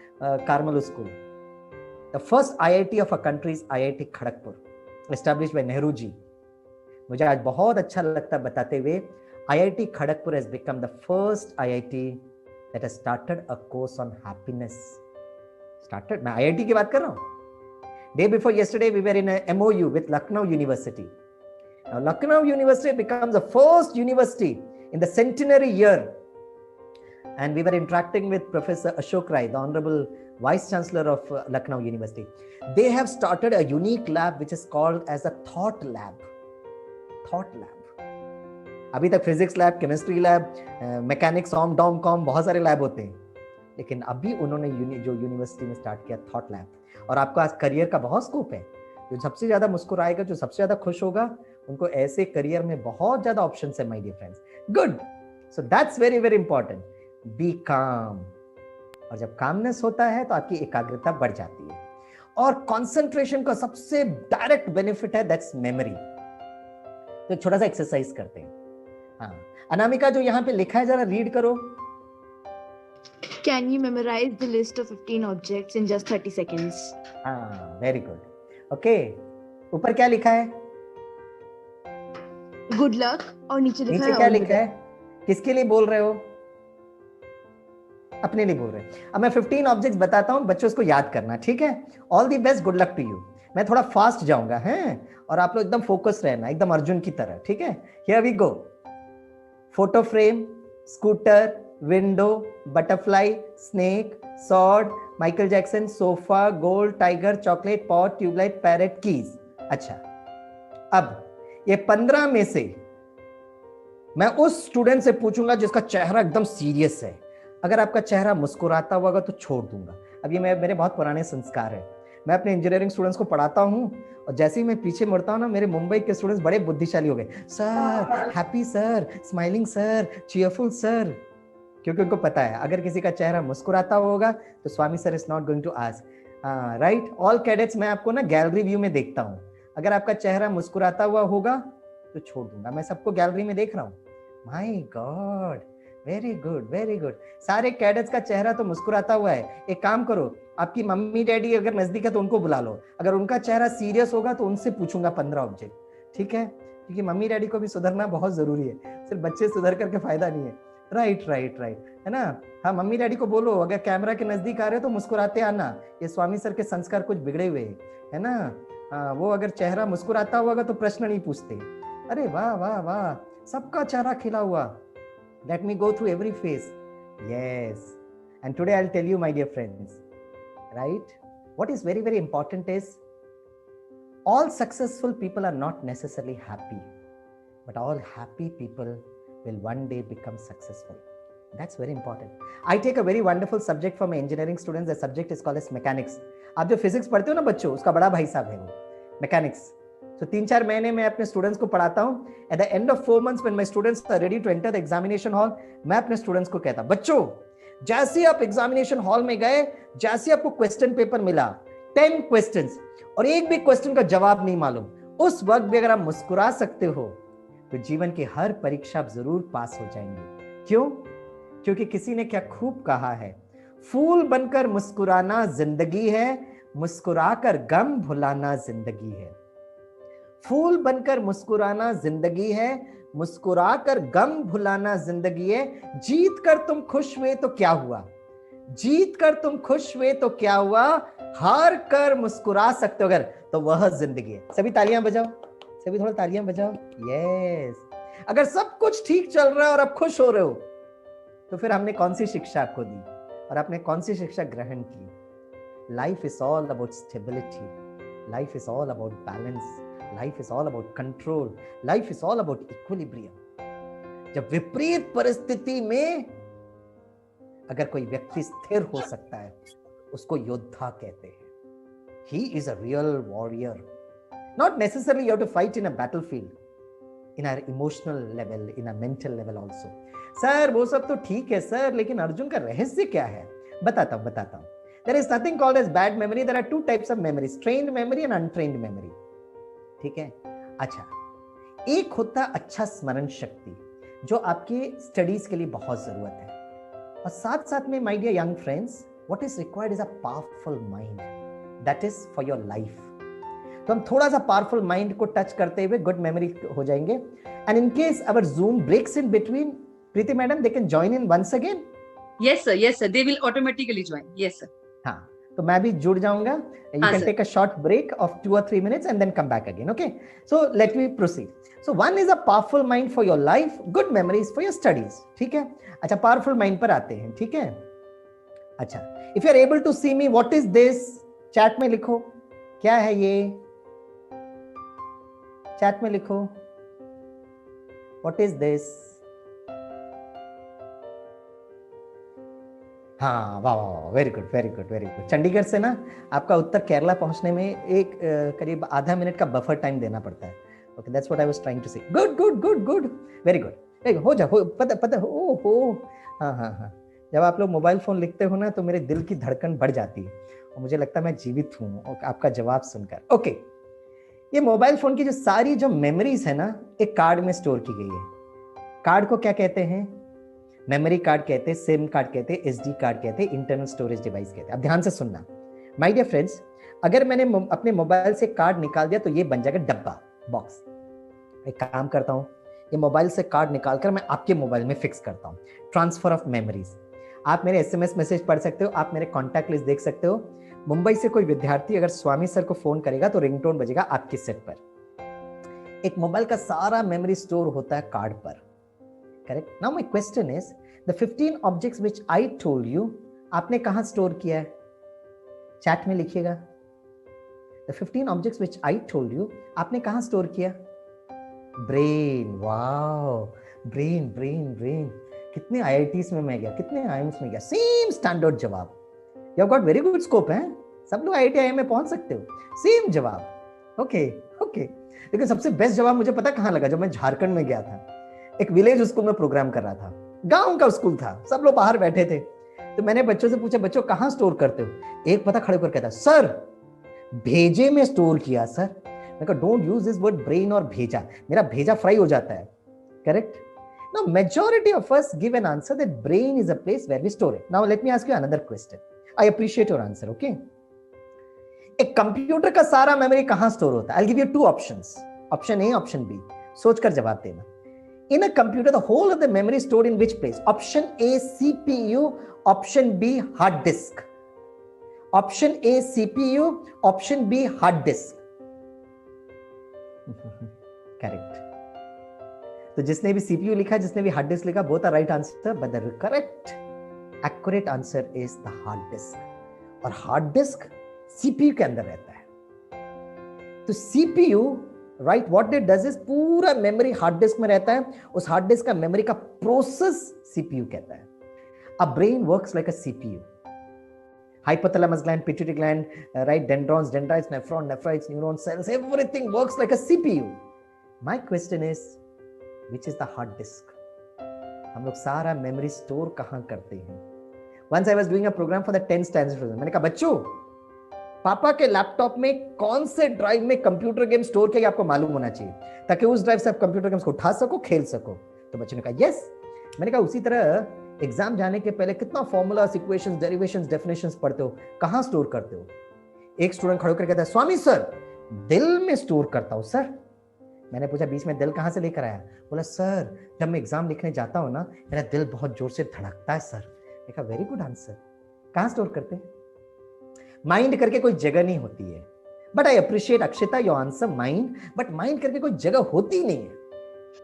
Carmel School, the first IIT of our country is IIT Kharagpur, established by Nehru ji. मुझे आज बहुत अच्छा लगता है बताते हुए, IIT Kharagpur has become the first IIT that has started a course on happiness. Started, मैं IIT की बात कर रहा हूँ। Day before yesterday, we were in a MOU with Lucknow University. Now, Lucknow University becomes the first university in the centenary year. And we were interacting with Professor Ashok Rai, the Honorable Vice Chancellor of Lucknow University. They have started a unique lab which is called as a thought lab. Thought lab. अभी तक physics lab, chemistry lab, mechanics, ऑम डॉम कॉम, बहुत सारे लैब होते हैं, लेकिन अभी उन्होंने जो यूनिवर्सिटी में स्टार्ट किया थॉट लैब। और आपका आज करियर का बहुत स्कोप है। जो सबसे ज्यादा मुस्कुराएगा, जो सबसे ज्यादा खुश होगा, उनको ऐसे करियर में बहुत ज्यादा ऑप्शन है my dear friends. Good, so that's very very important. Be calm. और जब कामनेस होता है तो आपकी एकाग्रता बढ़ जाती है। और कंसंट्रेशन का सबसे डायरेक्ट बेनिफिट है दैट्स मेमोरी। तो छोटा सा एक्सरसाइज करते हैं। हाँ, अनामिका जो यहाँ पे लिखा है जरा रीड करो। Can you memorize the list of 15 objects in just 30 seconds? हाँ, वेरी गुड। ओके, ऊपर क्या लिखा है? Good luck। और नीचे लिखा है क्या लिखा है? किसके लिए बोल रहे हो? अपने लिए बोल रहे हैं। अब मैं 15 ऑब्जेक्ट्स बताता हूँ, बच्चों इसको याद करना, ठीक है? All the best, good luck to you. मैं थोड़ा फास्ट जाऊंगा, हैं? और आप लोग एकदम फोकस रहना, एकदम अर्जुन की तरह, ठीक है? Here we go. Photo frame, scooter, window, butterfly, snake, sword, Michael Jackson, sofa, gold, tiger, chocolate, pot, tubelight, parrot, keys. अच्छा, अब ये 15 में से मैं उस स्टूडेंट से पूछूंगा जिसका चेहरा एकदम सीरियस है। अगर आपका चेहरा मुस्कुराता होगा तो छोड़ दूंगा। अब ये मेरे बहुत पुराने संस्कार है। मैं अपने इंजीनियरिंग स्टूडेंट्स को पढ़ाता हूं और जैसे ही मैं पीछे मुड़ता हूं ना, मेरे मुंबई के स्टूडेंट्स बड़े बुद्धिशाली हो गए। Sir, happy sir, smiling sir, cheerful sir, क्योंकि उनको पता है अगर किसी का चेहरा मुस्कुराता होगा तो Swami sir is not going to ask. Right, all cadets, मैं आपको ना गैलरी व्यू में देखता हूँ। अगर आपका चेहरा मुस्कुराता हुआ होगा तो छोड़ दूंगा। मैं सबको गैलरी में देख रहा हूँ। My God, very good, very good. सारे कैडेट्स का चेहरा तो मुस्कुराता हुआ है। एक काम करो, आपकी मम्मी डैडी अगर नजदीक है तो उनको बुला लो। अगर उनका चेहरा सीरियस होगा तो उनसे पूछूंगा 15 ऑब्जेक्ट, ठीक है? क्योंकि मम्मी डैडी को भी सुधरना बहुत जरूरी है, सिर्फ बच्चे सुधर करके फायदा नहीं है। राइट राइट राइट, है ना? हाँ, मम्मी डैडी को बोलो अगर कैमरा के नजदीक आ रहे हो तो मुस्कुराते आना। ये स्वामी सर के संस्कार कुछ बिगड़े हुए हैं, है ना? वो अगर चेहरा मुस्कुराता होगा तो प्रश्न नहीं पूछते। अरे वाह वाह वाह, सबका चेहरा खिला हुआ। Let me go through every face. Yes. And today I'll tell you, my dear friends, right? What is very, very important is all successful people are not necessarily happy, but all happy people will one day become successful. That's very important. I take a very wonderful subject for my engineering students. The subject is called as mechanics. आप जो physics पढ़ते हो ना बच्चों, उसका बड़ा भाई साहब है वो mechanics. So 3-4 महीने में अपने स्टूडेंट्स को पढ़ाता हूँ। At the end of 4 months when my students are ready to enter the examination hall, मैं अपने स्टूडेंट्स को कहता, बच्चों जैसे आप एग्जामिनेशन हॉल में गए, जैसे आपको क्वेश्चन पेपर मिला 10 क्वेश्चंस और एक भी क्वेश्चन का जवाब नहीं मालूम, उस वक्त भी अगर आप मुस्कुरा सकते हो तो जीवन की हर परीक्षा आप जरूर पास हो जाएंगे। क्यों? क्योंकि किसी ने क्या खूब कहा है, फूल बनकर मुस्कुराना जिंदगी है, मुस्कुराकर गम भुलाना जिंदगी है। फूल बनकर मुस्कुराना जिंदगी है, मुस्कुराकर गम भुलाना जिंदगी है। जीत कर तुम खुश हुए तो क्या हुआ, जीत कर तुम खुश हुए तो क्या हुआ, हार कर मुस्कुरा सकते हो अगर तो वह जिंदगी है। सभी तालियां बजाओ, सभी थोड़ा तालियां बजाओ। यस, अगर सब कुछ ठीक चल रहा है और आप खुश हो रहे हो तो फिर हमने कौन सी शिक्षा आपको दी और आपने कौन सी शिक्षा ग्रहण की? Life is all about stability, life is all about balance, life is all about control, life is all about equilibrium. जब विपरीत परिस्थिति में अगर कोई व्यक्ति स्थिर हो सकता है उसको योद्धा कहते हैं। He is a real warrior. Not necessarily you have to fight in a battlefield, in our emotional level, in a mental level also. Sir वो सब तो ठीक है सर, लेकिन अर्जुन का रहस्य क्या है? बताता हूं। There is nothing called as bad memory. There are 2 types of memories, trained memory and untrained memory. ठीक है? अच्छा, एक होता अच्छा स्मरण शक्ति जो आपके स्टडीज के लिए बहुत जरूरत है, और साथ साथ में my dear young friends, what is required is a powerful mind that is for your life. तो हम थोड़ा सा पावरफुल माइंड को टच करते हुए गुड मेमोरी हो जाएंगे। And in case our zoom breaks in between, Preeti madam they can join in once again. Yes sir, they will automatically join. Yes sir. हाँ, तो मैं भी जुड़ जाऊंगा। You can take a short break of 2 or 3 minutes and then come back again. Okay, so let me proceed. So one is a powerful mind for your life, good memories for your studies. ठीक है? अच्छा, powerful mind पर आते हैं। ठीक है? अच्छा, if you are able to see me, what is this? Chat में लिखो, क्या है ये? चैट में लिखो, what is this? हाँ, वाह वाह, very good very good very good. Chandigarh से ना आपका उत्तर केरला पहुंचने में एक करीब आधा मिनट का बफर टाइम देना पड़ता है। Okay, that's what I was trying to say. Good good good good, very good. हो जा, पता हो। हाँ, जब आप लोग मोबाइल फोन लिखते हो ना तो मेरे दिल की धड़कन बढ़ जाती है और मुझे लगता है मैं जीवित हूँ आपका जवाब सुनकर। ओके, ये मोबाइल फोन की जो सारी जो मेमोरीज है ना, एक कार्ड में स्टोर की गई है। कार्ड को क्या कहते हैं? मेमोरी कार्ड कहते हैं, सिम कार्ड कहते हैं, एसडी कार्ड कहते हैं, इंटरनल स्टोरेज डिवाइस कहते हैं। अब ध्यान से सुनना माय डियर फ्रेंड्स, अगर मैंने अपने मोबाइल से कार्ड निकाल दिया तो ये बन जाएगा डब्बा, बॉक्स। एक काम करता हूँ, ये मोबाइल से कार्ड निकालकर मैं आपके मोबाइल में फिक्स करता हूँ। Transfer of memories. आप मेरे SMS मैसेज पढ़ सकते हो, आप मेरे कॉन्टैक्ट लिस्ट देख सकते हो। मुंबई से कोई विद्यार्थी अगर स्वामी सर को फोन करेगा तो रिंगटोन बजेगा आपके सेट पर। एक मोबाइल का सारा मेमोरी स्टोर होता है कार्ड पर। Correct. Now my question is, the 15 objects which I told you, आपने कहाँ स्टोर किया है? चैट में लिखिएगा. The 15 objects which I told you, आपने कहाँ स्टोर किया? Brain. Wow, brain brain brain. कितने IITs में मैं गया, कितने IIMs में गया, सेम स्टैंडर्ड जवाब. You have got very good scope है. सब लोग IIT IIM में पहुंच सकते हो. सेम जवाब. Okay okay. लेकिन सबसे बेस्ट जवाब मुझे पता कहाँ लगा, जब मैं झारखंड में गया था. एक विलेज स्कूल में प्रोग्राम कर रहा था. गांव का स्कूल था, सब लोग बाहर बैठे थे. तो मैंने बच्चों से पूछा, बच्चों कहाँ स्टोर करते हो? एक पता खड़े होकर कहता, सर भेजे में स्टोर किया सर. मैं कहा don't use this word brain और भेजा, मेरा भेजा फ्राई हो जाता है. Correct. Now majority of us give an answer that brain is a place where we store it. Now let me ask you another question. I appreciate your answer, okay? एक कंप्यूटर का सारा मेमोरी कहाँ स्टोर होता है? I'll give you two options. Option A, option B. सोचकर जवाब देना. In a computer, the whole of the memory stored in which place? Option A, CPU. Option B, hard disk. Option A, CPU. Option B, hard disk. Correct. तो जिसने भी CPU लिखा, जिसने भी हार्ड डिस्क लिखा, both are right answer, but the correct accurate answer is the hard disk. और हार्ड डिस्क CPU के अंदर रहता है. तो CPU, right, what it does is पूरा मेमोरी हार्ड डिस्क में रहता है. उस हार्ड डिस्क का मेमोरी का प्रोसेस CPU कहता है. A brain works like a CPU. Hypothalamus gland, pituitary gland, right, dendrons, dendrites, nephrites, neurons, cells, everything works like a CPU. My question is, which is the hard disk? हम लोग सारा मेमोरी स्टोर कहाँ करते हैं? Once I was doing a program for the 10th standard students. मैंने कहा बच्चों, पापा के लैपटॉप में कौन से ड्राइव में कंप्यूटर गेम स्टोर किया आपको मालूम होना चाहिए, ताकि उस ड्राइव से आप कंप्यूटर गेम्स को उठा सको, खेल सको. तो बच्चों ने कहा यस. मैंने कहा उसी तरह एग्जाम जाने के पहले कितना फॉर्मूलास, इक्वेशंस, डेरिवेशंस, डेफिनेशंस पढ़ते हो, कहाँ स्टोर करते हो? एक स्टूडेंट खड़े होकर कहता है, स्वामी सर दिल में स्टोर करता हूं सर. मैंने पूछा बीच में दिल कहाँ से लेकर आया? बोला सर जब मैं एग्जाम लिखने जाता हूँ ना, मेरा दिल बहुत जोर से धड़कता है सर. देखा वेरी गुड आंसर. कहाँ स्टोर करते हैं? माइंड करके कोई जगह नहीं होती है. But I appreciate Akshita your answer mind, but mind करके कोई जगह होती नहीं है.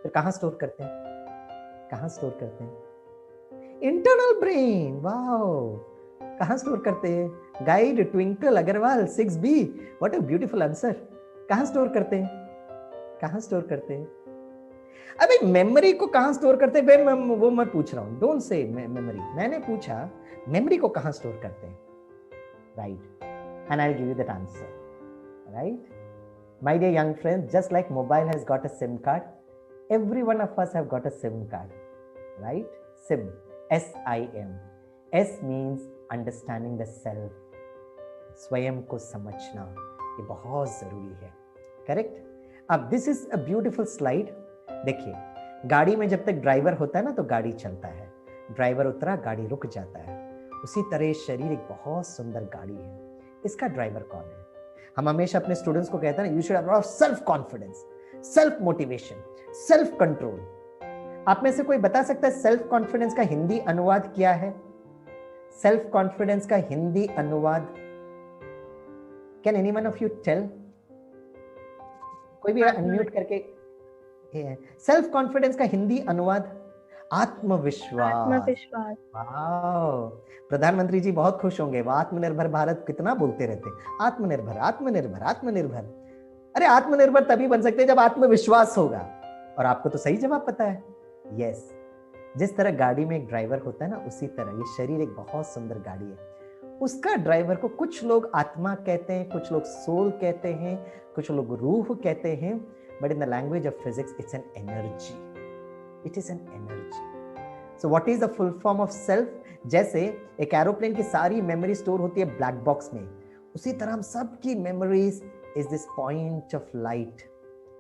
फिर कहाँ स्टोर करते हैं? कहाँ स्टोर करते हैं? Internal brain. वाओ, कहाँ स्टोर करते हैं? Guide Twinkle Agarwal 6B. What a beautiful answer. कहाँ स्टोर करते हैं? कहाँ स्टोर करते हैं? अबे मेमोरी को कहाँ स्टोर करते हैं? वो मैं पूछ रहा हूँ. Don't say memory. मैंने पूछा मेमोरी को कहाँ स्टोर करते हैं? Right. And I will give you that answer. Right. My dear young friends, just like mobile has got a sim card, every one of us have got a sim card. Right. Sim, SIM. S means understanding the self. स्वयं को समझना ये बहुत जरूरी है. करेक्ट. अब this is a beautiful slide. देखिए, गाड़ी में जब तक ड्राइवर होता है ना तो गाड़ी चलता है. ड्राइवर उतरा, गाड़ी रुक जाता है. उसी तरह शरीर एक बहुत सुंदर गाड़ी है. इसका ड्राइवर कौन है? हम हमेशा अपने स्टूडेंट्स को कहते हैं ना, you should have self confidence, self motivation, self control. आप में से कोई बता सकता है सेल्फ कॉन्फिडेंस का हिंदी अनुवाद क्या है? सेल्फ कॉन्फिडेंस का हिंदी अनुवाद, can anyone of you tell? कोई भी अनम्यूट करके. सेल्फ कॉन्फिडेंस का हिंदी अनुवाद आत्मविश्वास. आत्मविश्वास. वाओ, प्रधानमंत्री जी बहुत खुश होंगे. वो आत्मनिर्भर भारत कितना बोलते रहते, आत्मनिर्भर आत्मनिर्भर आत्मनिर्भर. अरे आत्मनिर्भर तभी बन सकते हैं जब आत्मविश्वास होगा. और आपको तो सही जवाब पता है. यस. जिस तरह गाड़ी में एक ड्राइवर होता है ना, उसी तरह ये शरीर एक बहुत सुंदर गाड़ी है. उसका ड्राइवर को कुछ लोग आत्मा कहते हैं, कुछ लोग सोल कहते हैं, कुछ लोग रूह कहते हैं. But in the language of physics it's an energy. It is an energy. So what is the full form of self? जैसे एक एरोप्लेन की सारी मेमोरी स्टोर होती है ब्लैक बॉक्स में, उसी तरह हम सब की memories is this point of light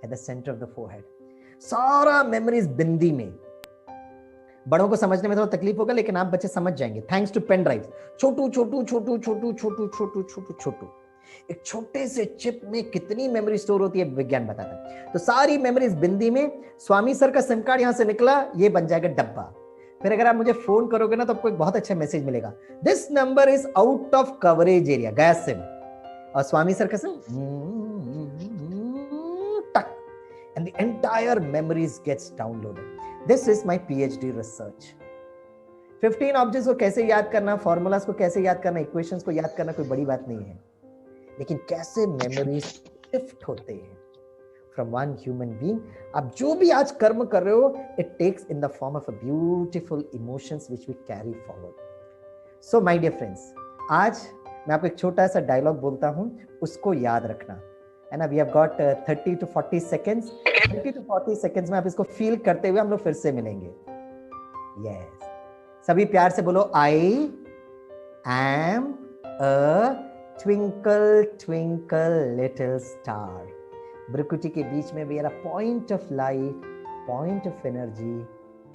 at the centre of the forehead. सारा मेमोरीज बिंदी में. बड़ों को समझने में थोड़ा तकलीफ होगा, लेकिन आप बच्चे समझ जाएंगे थैंक्स टू पेन ड्राइव. छोटू छोटू छोटू छोटू छोटू छोटू छोटू छोटू एक छोटे से चिप में कितनी मेमोरी स्टोर होती है विज्ञान बताता है. तो सारी मेमोरीज बिंदी में. स्वामी सर का सिम कार्ड यहां से निकला, ये बन जाएगा डब्बा. फिर अगर आप मुझे फोन करोगे ना तो आपको एक बहुत अच्छा मैसेज मिलेगा, this number is out of coverage area, गया सिम. और स्वामी सर का सिम टक, and the entire memories gets downloaded. This is my PhD research. 15 objects को कैसे याद करना, फॉर्मूलाज को कैसे याद करना, इक्वेशंस को याद करना कोई बड़ी बात नहीं है, लेकिन कैसे मेमोरीज शिफ्ट होते हैं फ्रॉम वन ह्यूमन बीइंग। आप जो भी आज कर्म कर रहे हो, it takes in the form of a beautiful emotions which we carry forward. So my dear friends, आज मैं आपको एक छोटा सा डायलॉग बोलता हूं, उसको याद रखना है ना। We have got 30 to 40 seconds. 30 to 40 seconds में आप इसको फील करते हुए हम लोग फिर से मिलेंगे। यस, सभी प्यार से बोलो, I am a twinkle twinkle little star. ब्रुकुटी के बीच में we are a point of light, point of energy,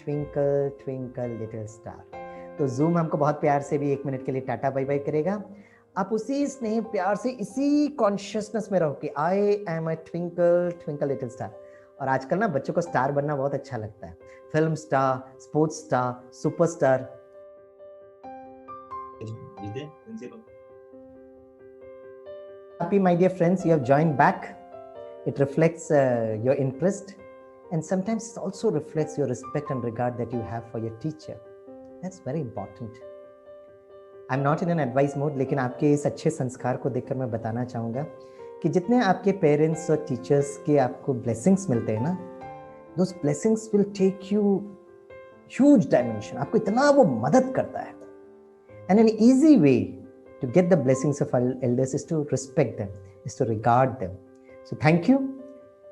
twinkle twinkle little star. तो जूम हमको बहुत प्यार से भी 1 मिनट के लिए टाटा बाय बाय करेगा। आप उसी स्नेह प्यार से, इसी कॉन्शियसनेस में रहो कि I am a twinkle twinkle little star. और आजकल ना बच्चों को स्टार बनना बहुत अच्छा लगता है, film star, sports star, superstar. Happy my dear friends, you have joined back. It reflects your interest, and sometimes it also reflects your respect and regard that you have for your teacher. That's very important. I'm not in an advice mode, लेकिन आपके इस अच्छे संस्कार को देखकर मैं बताना चाहूँगा कि जितने आपके पेरेंट्स और टीचर्स के आपको ब्लेसिंग्स मिलते हैं ना, those blessings will take you huge dimension. आपको इतना वो मदद करता है। And an easy way to get the blessings of our elders is to respect them, is to regard them. So thank you.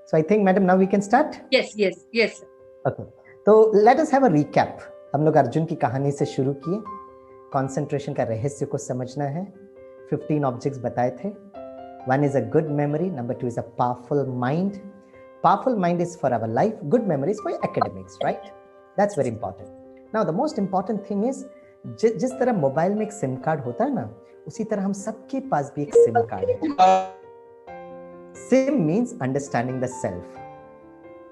So I think, madam, now we can start. Yes, yes, yes. Okay. So let us have a recap. हम लोग अर्जुन की कहानी से शुरू किए, कंसंट्रेशन का रहस्य को समझना है, 15 ऑब्जेक्ट्स बताए थे। One is a good memory, number 2 is a powerful mind. Powerful mind is for our life, good memory is for your academics, right? That's very important. Now the most important thing is, जिस तरह मोबाइल में एक सिम कार्ड होता है ना, उसी तरह हम सबके पास भी एक सिम कार्ड है। SIM means understanding the self,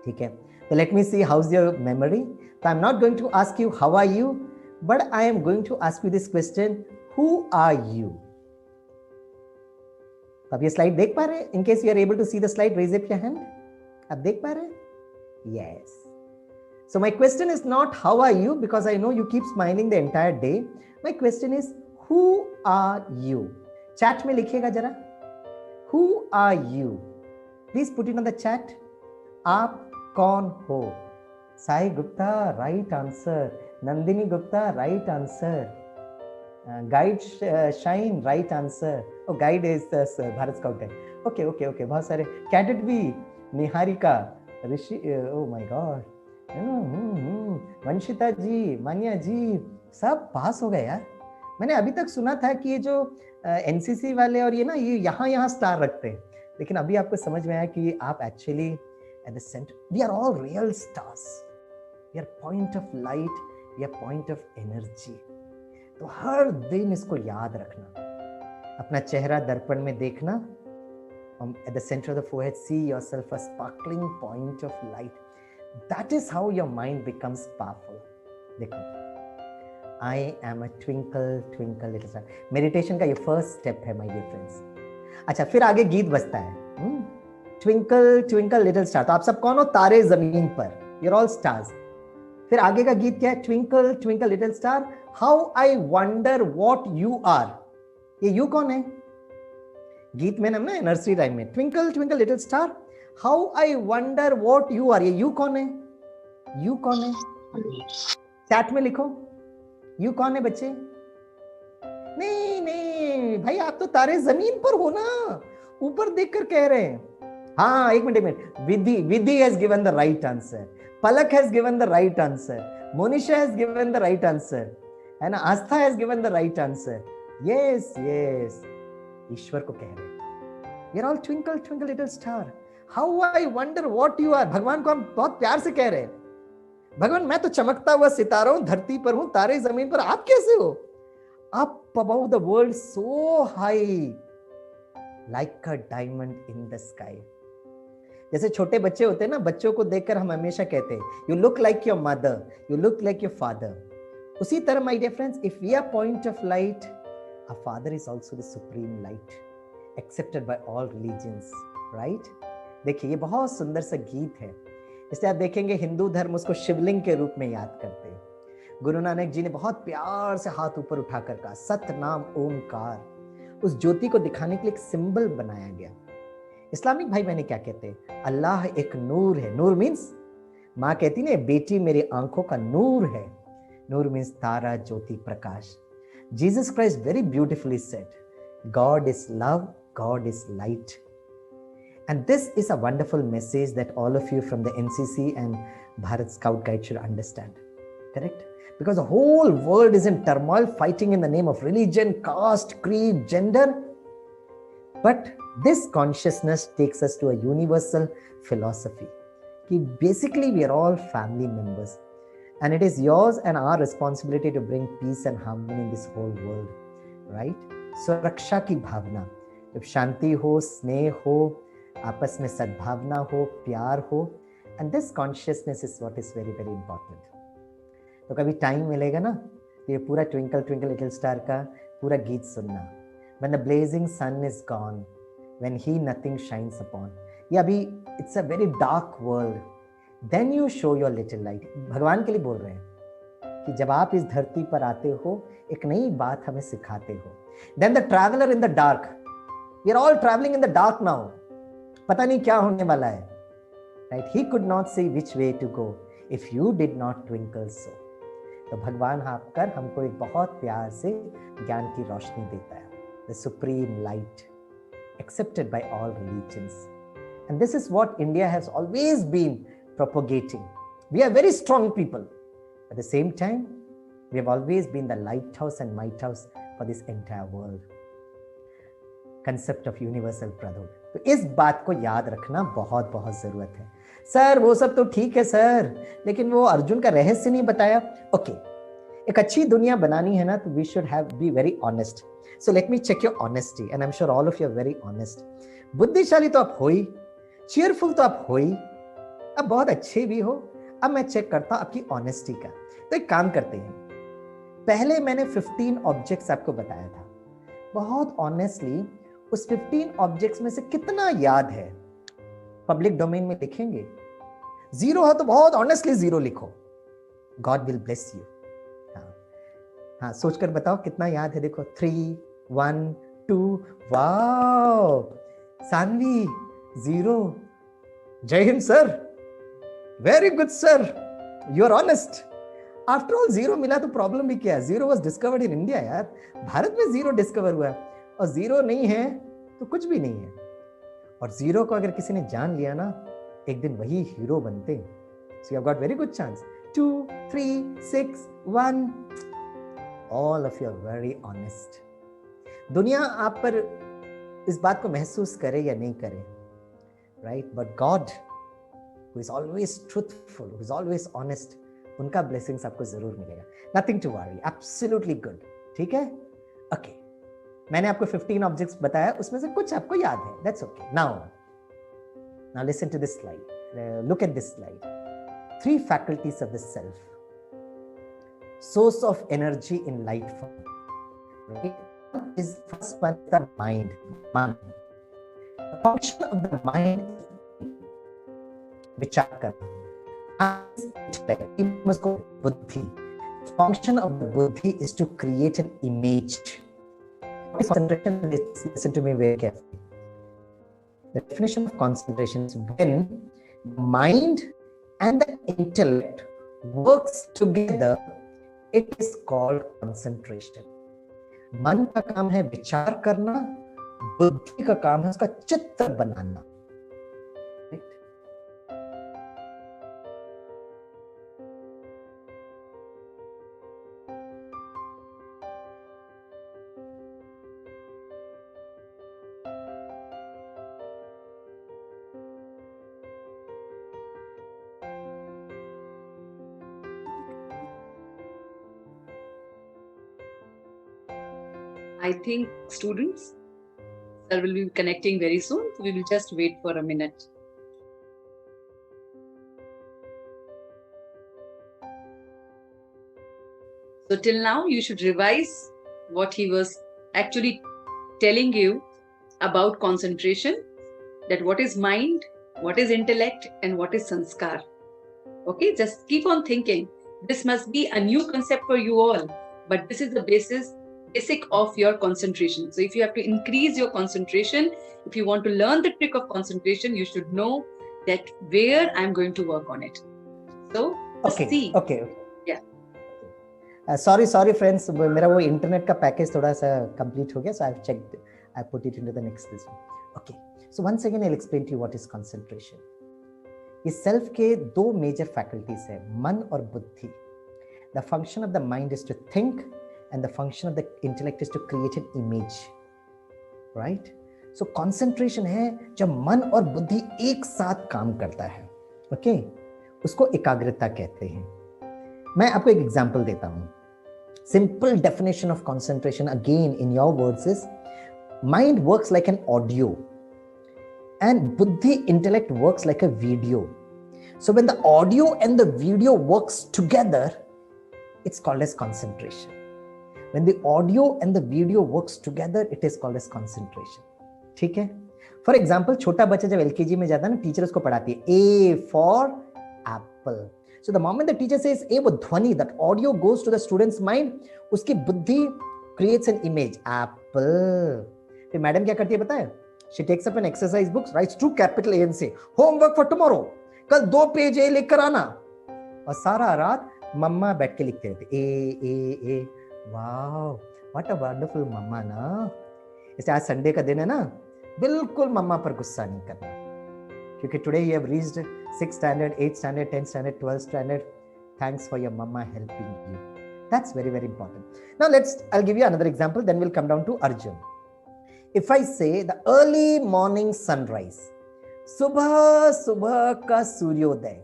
ठीक है। तो let me see how is your memory. तो I am not going to ask you how are you, but I am going to ask you this question, who are you. आप ये स्लाइड देख पा रहे हैं? In case you are able to see the slide, raise up your hand. आप देख पा रहे हैं? Yes. So my question is not how are you, because I know you keep smiling the entire day. My question is who are you? Chat में लिखिएगा जरा, who are you? Please put it on the chat. आप कौन हो? Sai Gupta right answer, Nandini Gupta right answer, guide Shine right answer. Oh guide is Bharat scout है। ओके ओके ओके, बहुत सारे कैडेट भी, Niharika, Rishi, oh my God, Vanshita ji, Manya ji, सब पास हो गए यार। मैंने अभी तक सुना था कि ये जो एनसीसी वाले और ये ना, ये यहाँ स्टार रखते हैं, लेकिन अभी आपको समझ में आया कि आप actually at the centre, we are all real stars, we are point of light, we are point of energy. तो हर दिन इसको याद रखना, अपना चेहरा दर्पण में देखना, eight the centre of the forehead see yourself a sparkling point of light. That is how your mind becomes powerful. देखो, I am a twinkle twinkle little star. Meditation का ये first step है my dear friends. अच्छा, फिर आगे गीत बजता है, Twinkle twinkle little star। तो आप सब कौन हो? तारे जमीन पर, you're all stars। फिर आगे का गीत क्या है? Twinkle twinkle little star, how I wonder what you are। ये you कौन है? गीत में ना नर्सरी राइम में, Twinkle twinkle little star, how I wonder what you are. ये यू कौन है? यू कौन है? चैट में लिखो, यू कौन है बच्चे? नहीं नहीं भाई, आप तो तारे जमीन पर हो ना, ऊपर देखकर कह रहे हैं। हाँ, एक minute. Vidhi has given the right answer, Palak has given the right answer, Monisha has given the right answer, है ना, Aastha has given the right answer. Yes yes, ईश्वर को कह रहे हैं, we are all twinkle twinkle little star, how I wonder what you are. भगवान को हम बहुत प्यार से कह रहे हैं, भगवान मैं तो चमकता हुआ सितारा हूं, धरती पर हूं, तारे जमीन पर, आप कैसे हो? Up above the world so high, like a diamond in the sky. जैसे छोटे बच्चे होते हैं ना, बच्चों को देखकर हम हमेशा कहते हैं, you look like your mother, you look like your father. उसी तरह my dear friends, if we are point of light, our father is also the supreme light, accepted by all religions, right. देखिए, ये बहुत सुंदर सा गीत है, इसलिए आप देखेंगे हिंदू धर्म उसको शिवलिंग के रूप में याद करते हैं। गुरु नानक जी ने बहुत प्यार से हाथ ऊपर उठाकर कहा सतनाम ओमकार, उस ज्योति को दिखाने के लिए एक सिंबल बनाया गया। इस्लामिक भाई बहने क्या कहते हैं? अल्लाह एक नूर है। नूर मीन्स, माँ कहती ना बेटी मेरी आंखों का नूर है। नूर मीन्स तारा, ज्योति, प्रकाश। Jesus Christ very beautifully said, God is love, God is light. And this is a wonderful message that all of you from the NCC and Bharat Scout Guide should understand. Correct? Because the whole world is in turmoil, fighting in the name of religion, caste, creed, gender. But this consciousness takes us to a universal philosophy. Basically, we are all family members. And it is yours and our responsibility to bring peace and harmony in this whole world. Right? सुरक्षा की भावना, जब शांति हो, स्नेह हो, आपस में सद्भावना हो, प्यार हो, and this consciousness is what is very very important. तो कभी टाइम मिलेगा ना, ये पूरा ट्विंकल ट्विंकल लिटिल स्टार का पूरा गीत सुनना। When the blazing sun is gone, when he nothing shines upon, ये अभी it's a very dark world, then you show your little light। भगवान के लिए बोल रहे हैं कि जब आप इस धरती पर आते हो, एक नई बात हमें सिखाते हो। Then the traveler in the dark, we are all traveling in the dark now, पता नहीं क्या होने वाला है, right? He could not say which way to go if you did not twinkle so। तो भगवान आकर हमको एक बहुत प्यार से ज्ञान की रोशनी देता है, the supreme light accepted by all religions, and this is what India has always been propagating। We are very strong people, at the same time we have always been the lighthouse and lighthouse for this entire world। concept of universal brotherhood। तो इस बात को याद रखना बहुत बहुत जरूरत है। सर वो सब तो ठीक है सर, लेकिन वो अर्जुन का रहस्य नहीं बताया। ओके, एक अच्छी दुनिया बनानी है ना, तो we should have be very honest. So let me check your honesty, and I am sure all of you are very honest. बुद्धिशाली तो आप हो ही, चीयरफुल तो आप हो ही, अब बहुत अच्छे भी हो। अब मैं चेक करता हूं आपकी ऑनेस्टी का। तो एक काम करते हैं, पहले मैंने 15 ऑब्जेक्ट्स आपको बताया था, बहुत ऑनेस्टली उस 15 ऑब्जेक्ट्स में से कितना याद है? पब्लिक डोमेन में लिखेंगे। 0 है तो बहुत ऑनेस्टली 0 लिखो, गॉड विल ब्लेस यू। हाँ, सोचकर बताओ कितना याद है। देखो 3, 1, 2, wow, Saanvi 0। Jai Hind sir, very good sir, you are honest. After all 0 मिला तो प्रॉब्लम भी क्या है? 0 वाज डिस्कवर्ड इन इंडिया यार, भारत में 0 डिस्कवर हुआ है, और 0 नहीं है तो कुछ भी नहीं है। और 0 को अगर किसी ने जान लिया ना, एक दिन वही हीरो बनते हैं। So you have got very good chance. 2, 3, 6, 1, all of you are very honest. दुनिया आप पर इस बात को महसूस करे या नहीं करे, right? But God who is always truthful, who is always honest, उनका ब्लेसिंग्स आपको जरूर मिलेगा। Nothing to worry, absolutely good. ठीक है, ओके। मैंने आपको 15 ऑब्जेक्ट्स बताया, उसमें से कुछ आपको याद है, that's okay. Now listen to this slide, look at this slide. 3 faculties of the self, source of energy in light form, right? Is first one, the mind. The function of the mind विचार करना, बुद्धि। Function of the buddhi is to create an image. Concentration, listen to me very carefully. The definition of concentration is when mind and the intellect works together, it is called concentration. मन का काम है विचार करना, बुद्धि का काम है उसका चित्र बनाना। I think students, sir will be connecting very soon. So we will just wait for a minute. So till now, you should revise what he was actually telling you about concentration, that what is mind, what is intellect, and what is sanskar. Okay, just keep on thinking. This must be a new concept for you all, but this is the basic of your concentration. So if you have to increase your concentration, if you want to learn the trick of concentration, you should know that where I'm going to work on it. So just Okay, see. okay. Yeah. Sorry friends, मेरा वो इंटरनेट का पैकेज थोड़ा सा कंप्लीट हो गया, so I've checked, I put it into the next this one. Okay, so once again I'll explain to you what is concentration. ये सेल्फ के दो मेजर फैकल्टीज है, मन और बुद्धि. The function of the mind is to think and the function of the intellect is to create an image, right? So concentration है जब मन और बुद्धि एक साथ काम करता है. ओके, उसको एकाग्रता कहते हैं. मैं आपको एक एग्जांपल देता हूं. Simple definition of concentration again in your words is mind works like an audio and buddhi intellect works like a video. So when the audio and the video works together, it's called as concentration. When the audio and the video works together, it is called as concentration. ठीक है? For example, छोटा बच्चा जब LKG में जाता है ना, टीचर उसको पढ़ाती है A for apple. So the moment the teacher says A, वो ध्वनि, that audio goes to the student's mind, उसकी बुद्धि creates an image, apple. फिर मैडम क्या करती है पता है? She takes up an exercise book, writes 2 capital A and say, homework for tomorrow. कल 2 पेज A लिख कर आना. और सारा रात मम्मा बैठ के लिखते रहते ए. वाओ, व्हाट अ वंडरफुल मम्मा ना. इसलिए आज संडे का दिन है ना, बिल्कुल मम्मा पर गुस्सा नहीं करना, क्योंकि today you have reached 6th standard, 8th standard, 10th standard, 12th standard. Thanks for your mama helping you. That's very, very important. Now I'll give you another example, then we'll come down to Arjun. If I say the early morning sunrise, सुबह सुबह का सूर्योदय.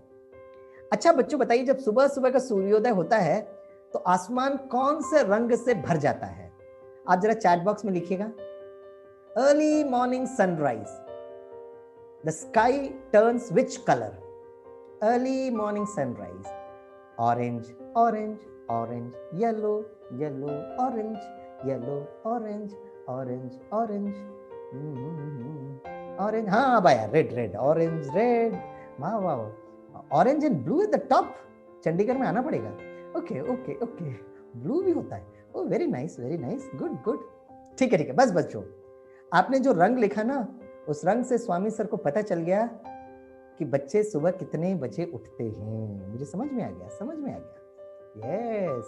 अच्छा बच्चों बताइए, जब सुबह सुबह का सूर्योदय होता है तो आसमान कौन से रंग से भर जाता है? आप जरा चैट बॉक्स में लिखिएगा. Early morning sunrise, the sky turns which colour? Early morning sunrise, orange orange orange, yellow yellow orange, yellow orange orange orange, orange. हाँ भाई, रेड रेड ऑरेंज रेड. वाह वाह, orange and blue at the top. Chandigarh में आना पड़ेगा. ओके ओके ओके, ब्लू भी होता है. ओ वेरी नाइस, गुड गुड. ठीक है, बस बच्चों, आपने जो रंग लिखा ना, उस रंग से स्वामी सर को पता चल गया कि बच्चे सुबह कितने बजे उठते हैं. मुझे समझ में आ गया. Yes,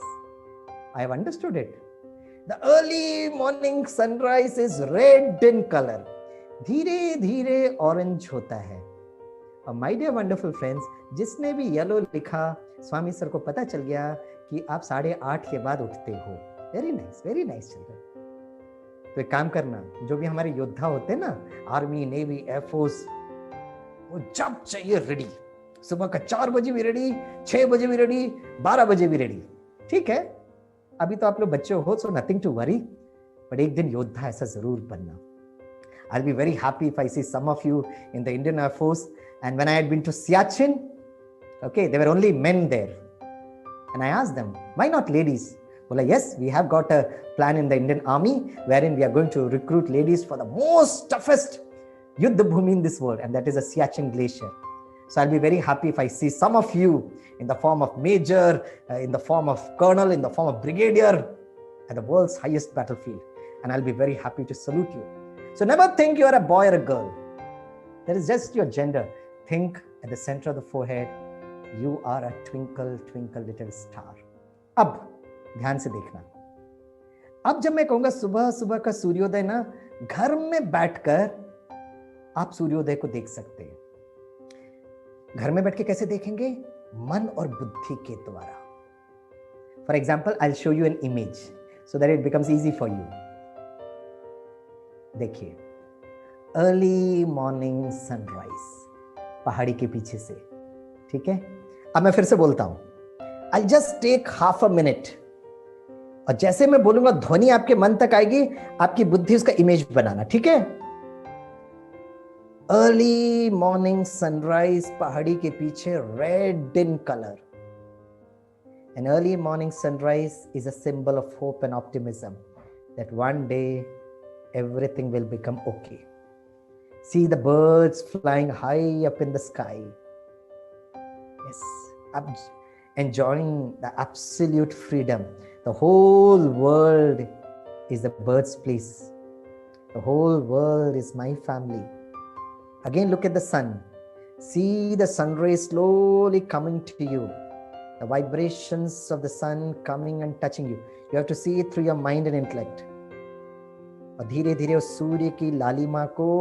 I have understood it. The early morning sunrise is red in color. धीरे धीरे ऑरेंज होता है. और my dear wonderful friends, जिसने भी येलो लिखा, स्वामी सर को पता चल गया कि आप 8:30 के बाद उठते हो. Very nice children. तो एक काम करना, जो भी हमारे योद्धा होते हैं ना, आर्मी, नेवी, एयरफोर्स, वो जब चाहिए रेडी. सुबह का 4 बजे भी रेडी, 6 बजे भी रेडी, 12 बजे भी रेडी. ठीक है, अभी तो आप लोग बच्चे हो, so nothing to worry, but एक दिन योद्धा ऐसा जरूर बनना. I'll be very happy if I see some of you in the Indian Air Force. And when I had been to Siachen, okay, there were only men there, and I asked them, why not ladies? Well, yes, we have got a plan in the Indian Army wherein we are going to recruit ladies for the most toughest Yuddha Bhumi in this world, and that is the Siachen Glacier. So I'll be very happy if I see some of you in the form of major, in the form of colonel, in the form of brigadier at the world's highest battlefield. And I'll be very happy to salute you. So never think you are a boy or a girl. That is just your gender. Think at the center of the forehead, you are a twinkle, twinkle little star. अब ध्यान से देखना. अब जब मैं कहूंगा सुबह सुबह का सूर्योदय ना, घर में बैठकर आप सूर्योदय को देख सकते हैं. घर में बैठ के कैसे देखेंगे? मन और बुद्धि के द्वारा. For example, I will show you an image so that it becomes easy for you. देखिए, अर्ली मॉर्निंग सनराइज, पहाड़ी के पीछे से. ठीक है, अब मैं फिर से बोलता हूं. I just take half a minute, और जैसे मैं बोलूंगा ध्वनि आपके मन तक आएगी, आपकी बुद्धि उसका इमेज बनाना. ठीक है, अर्ली मॉर्निंग सनराइज, पहाड़ी के पीछे, red in colour. An early morning sunrise is a symbol of hope and optimism that one day everything will become okay. See the birds flying high up in the sky. Yes, enjoying the absolute freedom. The whole world is the bird's place. The whole world is my family. Again, look at the sun. See the sun rays slowly coming to you. The vibrations of the sun coming and touching you. You have to see it through your mind and intellect. और धीरे धीरे उस सूर्य की लालिमा को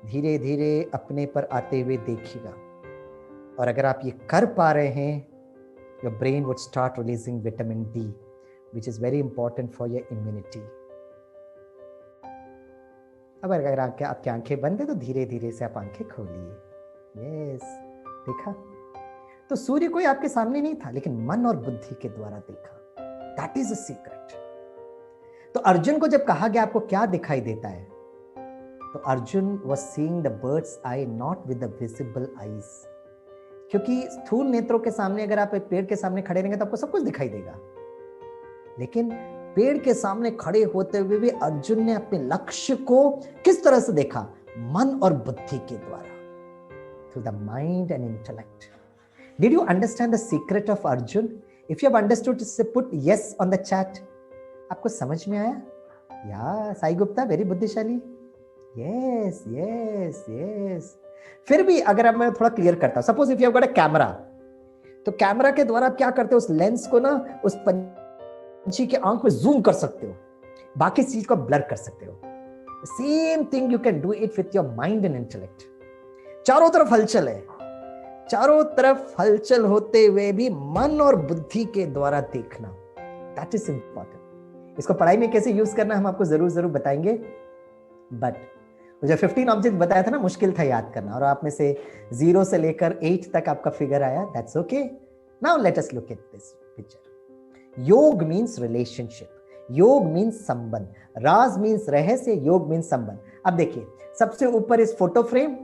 धीरे धीरे अपने पर आते हुए देखिएगा. और अगर आप ये कर पा रहे हैं, your brain would start releasing vitamin D, which is very important for your immunity. अब अगर आपकी आंखें बंद है तो धीरे धीरे से आप आंखें खोलिए. यस, देखा? तो सूर्य कोई आपके सामने नहीं था, लेकिन मन और बुद्धि के द्वारा देखा. That is a secret. तो अर्जुन को जब कहा गया आपको क्या दिखाई देता है, तो Arjun was seeing the bird's eye, not with the visible eyes. क्योंकि स्थूल नेत्रों के सामने अगर आप एक पेड़ के सामने खड़े रहेंगे तो आपको सब कुछ दिखाई देगा, लेकिन पेड़ के सामने खड़े होते हुए भी अर्जुन ने अपने लक्ष्य को किस तरह से देखा? मन और बुद्धि के द्वारा, through the mind and intellect. Did you understand the secret of Arjun? If you have understood, say put yes on the chat. आपको समझ में आया? या साई गुप्ता वेरी बुद्धिशाली. Yes yes yes. फिर भी अगर अब मैं थोड़ा क्लियर करता हूं, suppose if you have got a camera, तो कैमरा के द्वारा आप क्या करते हो? उस लेंस को ना उस पंछी के आंख में जूम कर सकते हो, बाकी चीज को ब्लर कर सकते हो. Same thing you can do it with your mind and intellect. चारों तरफ हलचल है, चारों तरफ हलचल होते हुए भी मन और बुद्धि के द्वारा देखना, दैट इज इंपॉर्टेंट. इसको पढ़ाई में कैसे यूज करना हम आपको जरूर जरूर बताएंगे, बट जो 15 ऑब्जेक्ट बताया था ना, मुश्किल था याद करना, और आप में से 0 से लेकर 8 तक आपका फिगर आया. That's okay. Now let us look at this picture. योग मींस रिलेशनशिप, योग मींस संबंध, राज मींस रहस्य, योग मींस संबंध. अब देखिए, सबसे ऊपर इस फोटो फ्रेम.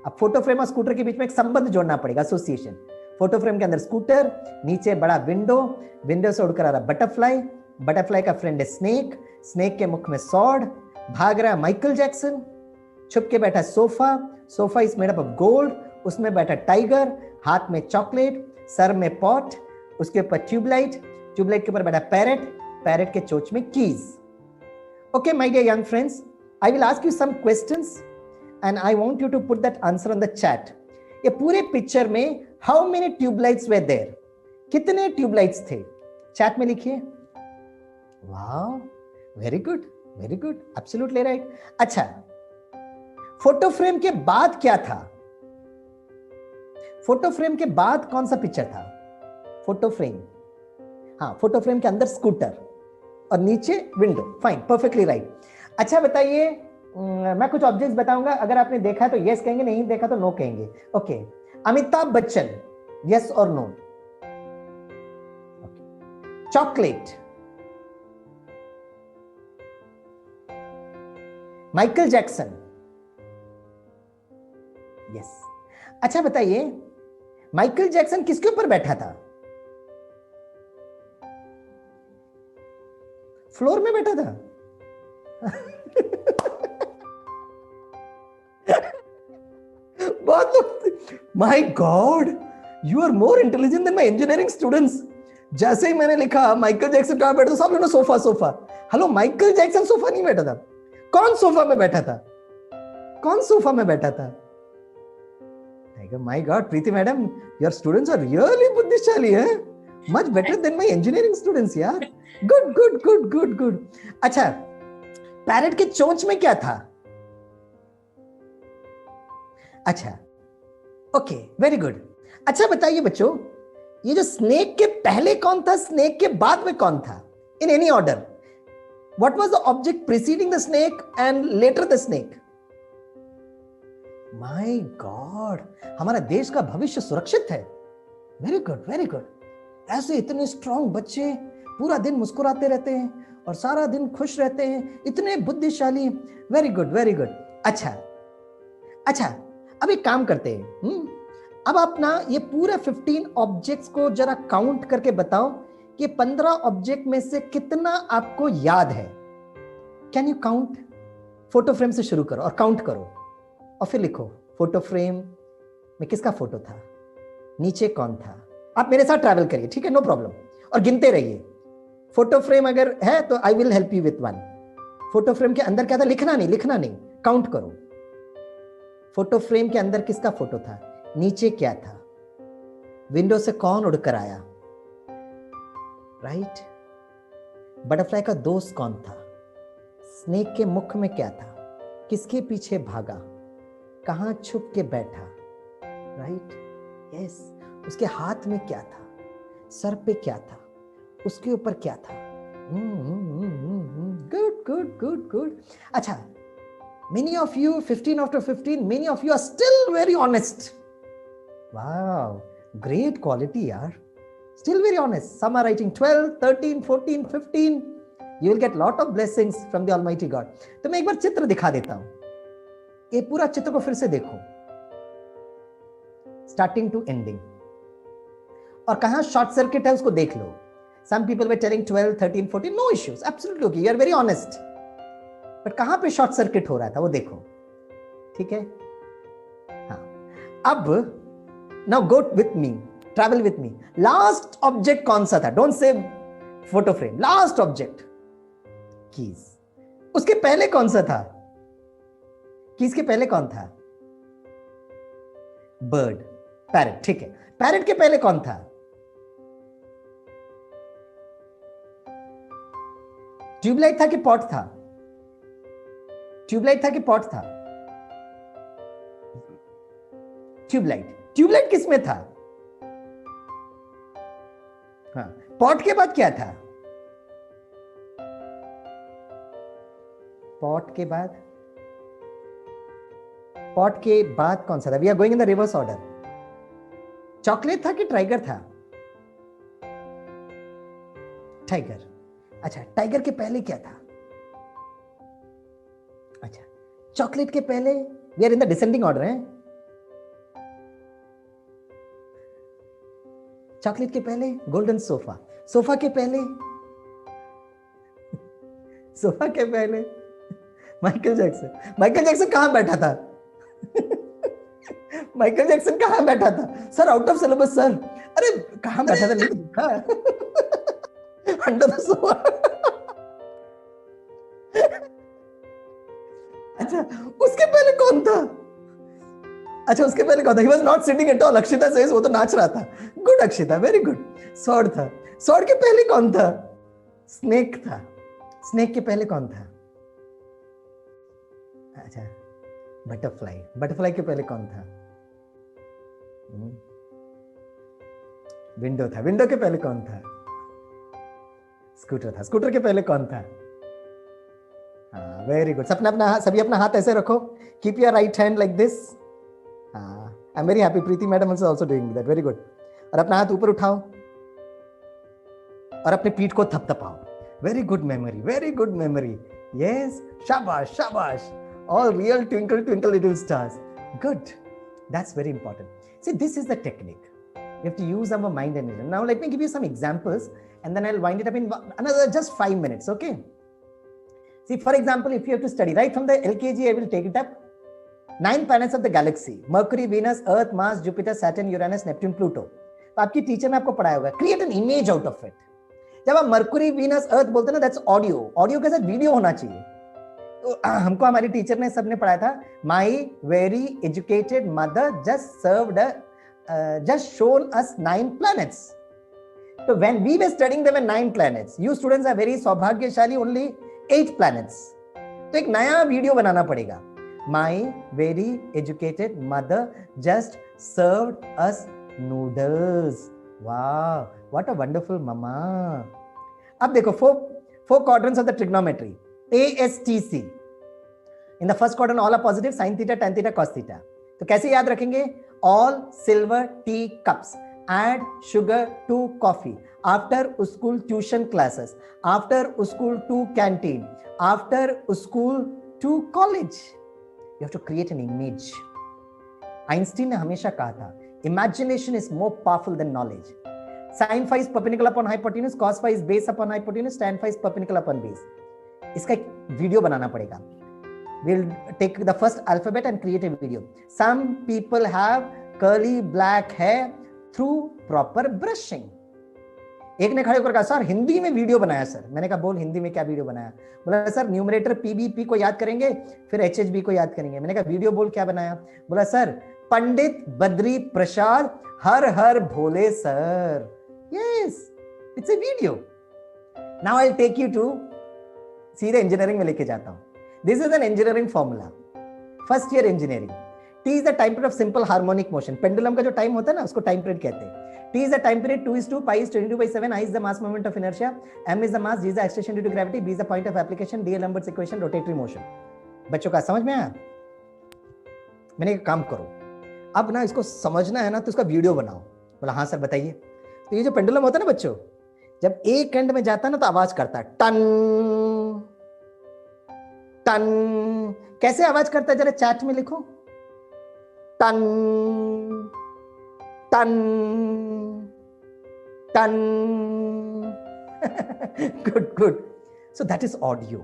अब फोटो फ्रेम और स्कूटर के बीच में एक संबंध जोड़ना पड़ेगा, एसोसिएशन. फोटो फ्रेम के अंदर स्कूटर, नीचे बड़ा विंडो, विंडो से उड़कर आ रहा बटरफ्लाई, बटरफ्लाई का फ्रेंड है स्नेक, स्नेक के मुख में सॉर्ड, भाग रहा माइकल जैक्सन, छुप के बैठा sofa, sofa is made up of gold, उसमें बैठा टाइगर, हाथ में चॉकलेट, सर में पॉट, उसके ऊपर ट्यूबलाइट, ट्यूबलाइट के ऊपर बैठा पैरेट, पैरेट के चोंच में keys. Okay my dear young friends, I will ask you some questions and I want you to put that answer on the chat. ये पूरे पिक्चर में how many tubelights were there? कितने ट्यूबलाइट्स थे? चैट में लिखिए. Wow, very good, very good, absolutely right. अच्छा, फोटो फ्रेम के बाद क्या था? फोटो फ्रेम के बाद कौन सा पिक्चर था? Photo frame. हाँ, फोटो फ्रेम के अंदर स्कूटर और नीचे विंडो. Fine, perfectly right. अच्छा बताइए, मैं कुछ ऑब्जेक्ट्स बताऊंगा, अगर आपने देखा तो यस कहेंगे, नहीं देखा तो नो कहेंगे. ओके. अमिताभ बच्चन, यस और no. Chocolate. Michael Jackson, yes. अच्छा बताइए, माइकल जैक्सन किसके ऊपर बैठा था? फ्लोर में बैठा था. बहुत लोग, my God, you are more intelligent than my engineering students. जैसे ही मैंने लिखा माइकल जैक्सन कहां बैठा, सब लोगों ने sofa sofa. Hello, Michael Jackson sofa नहीं बैठा था. कौन सोफा में बैठा था? कौन सोफा में बैठा था? My God, Preeti madam, your students are really बुद्धिशाली है, much better than my engineering students यार. Good good good good good. अच्छा, पैरेट के चोंच में क्या था? अच्छा, ओके, वेरी गुड. अच्छा बताइए बच्चों, ये जो स्नेक के पहले कौन था, स्नेक के बाद में कौन था? In any order, what was the object preceding the snake and later the snake? My God, हमारा देश का भविष्य सुरक्षित है. Very good, very good. ऐसे इतने स्ट्रांग बच्चे पूरा दिन मुस्कुराते रहते हैं और सारा दिन खुश रहते हैं, इतने बुद्धिशाली. Very good, very good. अच्छा अच्छा, अब एक काम करते हैं. अब आप ना ये पूरे 15 ऑब्जेक्ट्स को जरा काउंट करके बताओ कि 15 ऑब्जेक्ट में से कितना आपको याद है. Can you count? Photo frame से शुरू करो और काउंट करो और फिर लिखो फोटो फ्रेम में किसका फोटो था. नीचे कौन था? आप मेरे साथ ट्रैवल करिए, ठीक है, नो प्रॉब्लम, और गिनते रहिए. फोटो फ्रेम अगर है तो I will help you with one. Photo frame के अंदर क्या था? लिखना नहीं, काउंट करो. फोटो फ्रेम के अंदर किसका फोटो था? नीचे क्या था? विंडो से कौन उड़कर आया? राइट. बटरफ्लाई का दोस्त कौन था? स्नेक के मुख में क्या था? किसके पीछे भागा? कहां छुप के बैठा? राइट. यस. उसके हाथ में क्या था? सर पे क्या था? उसके ऊपर क्या था? गुड. अच्छा, many of you 15 after 15, many of you are still very honest. Wow, great quality, yaar. Still very honest. Some are writing 12, 13, 14, 15. You will get lot of blessings from the Almighty God. तो मैं एक बार चित्र दिखा देता हूं. ये पूरा चित्र को फिर से देखो, स्टार्टिंग टू एंडिंग, और कहां शॉर्ट सर्किट है उसको देख लो. Some people were telling 12, 13, 14, no issues, absolutely okay, you are very honest. But कहां पे शॉर्ट सर्किट हो रहा था वो देखो, ठीक है. हाँ, अब now go with me, travel with me. Last object कौन सा था? Don't say photo frame. Last object keys. उसके पहले कौन सा था? कीज के पहले कौन था? बर्ड, पैरेट, ठीक है. पैरेट के पहले कौन था? ट्यूबलाइट था कि पॉट था? ट्यूबलाइट था कि पॉट था? ट्यूबलाइट. ट्यूबलाइट किस में था? हाँ. पॉट के बाद क्या था? पॉट के बाद कौन सा था? We are going in the reverse order. Chocolate था कि टाइगर था? टाइगर. अच्छा, टाइगर के पहले क्या था? अच्छा, चॉकलेट के पहले, we are in the descending order है. चॉकलेट के पहले गोल्डन सोफा. सोफा के पहले माइकल जैक्सन. माइकल जैक्सन कहां बैठा था? माइकल जैक्सन कहां बैठा था? Sir out of syllabus sir. अरे कहां बैठा था? नहीं देखा. Under the sofa. अच्छा, उसके पहले कौन था? अच्छा, उसके पहले कौन था? He was not sitting at all. Akshita says वो तो नाच रहा था. Good Akshita, very good. Sword था. सॉर्ड के पहले कौन था? स्नेक था. स्नेक के पहले कौन था? अच्छा, बटरफ्लाई. बटरफ्लाई के पहले कौन था? विंडो था. विंडो के पहले कौन था? स्कूटर था. स्कूटर के पहले कौन था? हाँ, वेरी गुड. सभी अपना हाथ ऐसे रखो. Keep your right hand like this. हाँ, I am very happy. Preeti madam also doing that. Very good. और अपना हाथ ऊपर उठाओ और अपने पीठ को थपथपाओ. Very good memory, very good memory. Yes, शाबाश शाबाश. All real twinkle twinkle little stars. Good. That's very important. See, this is the technique. We have to use our mind and vision. Now, let me give you some examples and then I'll wind it up in another just 5 minutes, okay? See, for example, if you have to study, right from the LKG, I will take it up. 9 planets of the galaxy: Mercury, Venus, Earth, Mars, Jupiter, Saturn, Uranus, Neptune, Pluto. तो आपकी टीचर ने आपको पढ़ाया होगा. Create an image out of it. जब आप मरकुरी, वीनस, अर्थ बोलते हैं ना, that's audio. ऑडियो के साथ वीडियो होना चाहिए. तो हमको हमारी टीचर ने सबने पढ़ाया था. My very educated mother just shown us 9 planets. So when we were studying, there were 9 planets. You students are very सौभाग्यशाली, only 8 planets. तो एक नया वीडियो बनाना पड़ेगा. My very educated mother just served us noodles. Wow, what a wonderful mama. अब देखो, four quadrants of the trigonometry. ASTC. In the first quadrant, all are positive: sin theta, tan theta, cos theta. तो कैसे याद रखेंगे? All silver tea cups. Add sugar to coffee. After school tuition classes. After school to canteen. After school to college. You have to create an image. Einstein ने हमेशा कहा था, imagination is more powerful than knowledge. Sin phi is perpendicular upon hypotenuse, cos phi is base upon hypotenuse, tan phi is perpendicular upon base. इसका एक वीडियो बनाना पड़ेगा. We'll take the first alphabet and create a video. Some people have curly black hair, through proper brushing. एक ने खड़े होकर कहा सर हिंदी में वीडियो बनाया सर। मैंने कहा बोल हिंदी में क्या वीडियो बनाया? बोला सर न्यूमरेटर पीबीपी को याद करेंगे फिर एचएचबी को याद करेंगे। मैंने कहा वीडियो बोल क्या बनाया? बोला sir Pandit Badri Prasad Har Har Bhole sir. Yes it's a video. Now I will take you to सीधे इंजीनियरिंग में लेके जाता हूं। This is an engineering formula, first year engineering. T is the time period of simple harmonic motion. Pendulum का जो टाइम होता है ना उसको टाइम पीरियड कहते हैं। T is the time period, 2:2, pi is 22/7, I is the mass moment of inertia, m is the mass, g is the acceleration due to gravity, b is the point of application, d is Lambert's equation, rotatory motion. बच्चों का समझ में आया? मैंने एक काम करो, अब ना इसको समझना है ना तो इसका वीडियो बनाओ। बोला हाँ सर बताइए। तो ये जो पेंडुलम होता है ना बच्चों, जब एक एंड में जाता है ना तो आवाज करता है टन टन। कैसे आवाज करता है जरा चैट में लिखो, टन टन टन। Good good. So that is audio.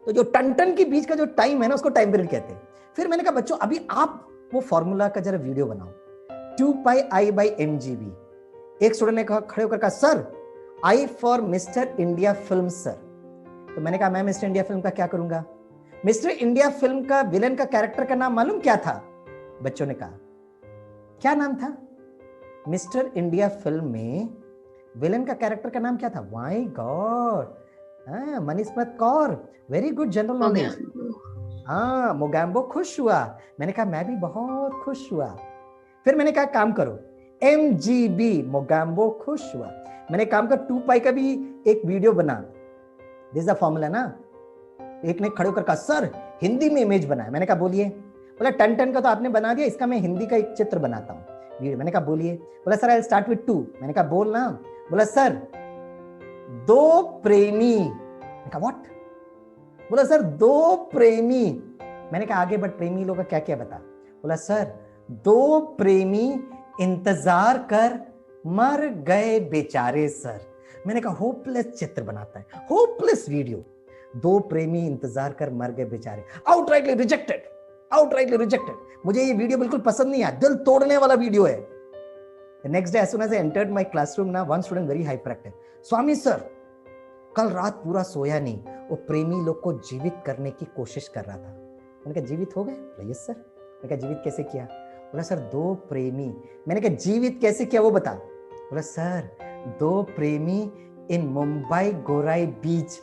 तो जो टन टन के बीच का जो टाइम है ना उसको टाइम पीरियड कहते हैं। फिर मैंने कहा बच्चों अभी आप वो फॉर्मूला का जरा वीडियो बनाओ, 2πi/mgb। एक स्टूडेंट ने कहा खड़े होकर कहा sir I for mister India film sir. तो मैंने कहा मैं मिस्टर इंडिया फिल्म का क्या करूंगा? मिस्टर इंडिया फिल्म का विलेन का कैरेक्टर का नाम मालूम क्या था? बच्चों ने कहा क्या नाम था? मिस्टर इंडिया फिल्म में विलेन का कैरेक्टर का नाम क्या था? माय गॉड, मनीषमत Kaur, very good general knowledge. हाँ मोगैम्बो खुश हुआ। मैंने कहा मैं भी बहुत खुश हुआ। फिर मैंने कहा काम करो MGB, मोगैम्बो खुश हुआ। मैंने काम कर 2π का भी एक वीडियो बना। दिस इज द फॉर्मूला ना। एक ने खड़े होकर कहा सर हिंदी में इमेज बनाया। मैंने कहा बोलिए। बोला टन टन का तो आपने बना दिया, इसका मैं हिंदी का एक चित्र बनाता हूँ वीडियो। मैंने कहा बोलिए। बोला सर आई स्टार्ट विद 2। मैंने कहा बोल ना। बोला सर दो प्रेमी। मैंने कहा व्हाट? बोला सर दो प्रेमी। मैंने कहा आगे बट प्रेमी लोग का क्या क्या बता। बोला सर दो प्रेमी इंतजार कर मर गए बेचारे सर। मैंने कहा होपलेस चित्र बनाता है, होपलेस वीडियो। दो प्रेमी इंतजार कर मर गए बेचारे। Outrightly rejected, outrightly rejected. मुझे ये वीडियो बिल्कुल पसंद नहीं आया, दिल तोड़ने वाला वीडियो है। Next day as soon as I entered my classroom ना, one student very hyperactive, स्वामी सर कल रात पूरा सोया नहीं, वो प्रेमी लोग को जीवित करने की कोशिश कर रहा था। मैंने कहा जीवित हो गए? बोला यस सर। मैंने कहा जीवित कैसे किया? बोला सर दो प्रेमी। मैंने कहा जीवित कैसे किया वो बता। बोला सर दो प्रेमी इन मुंबई गोराई बीच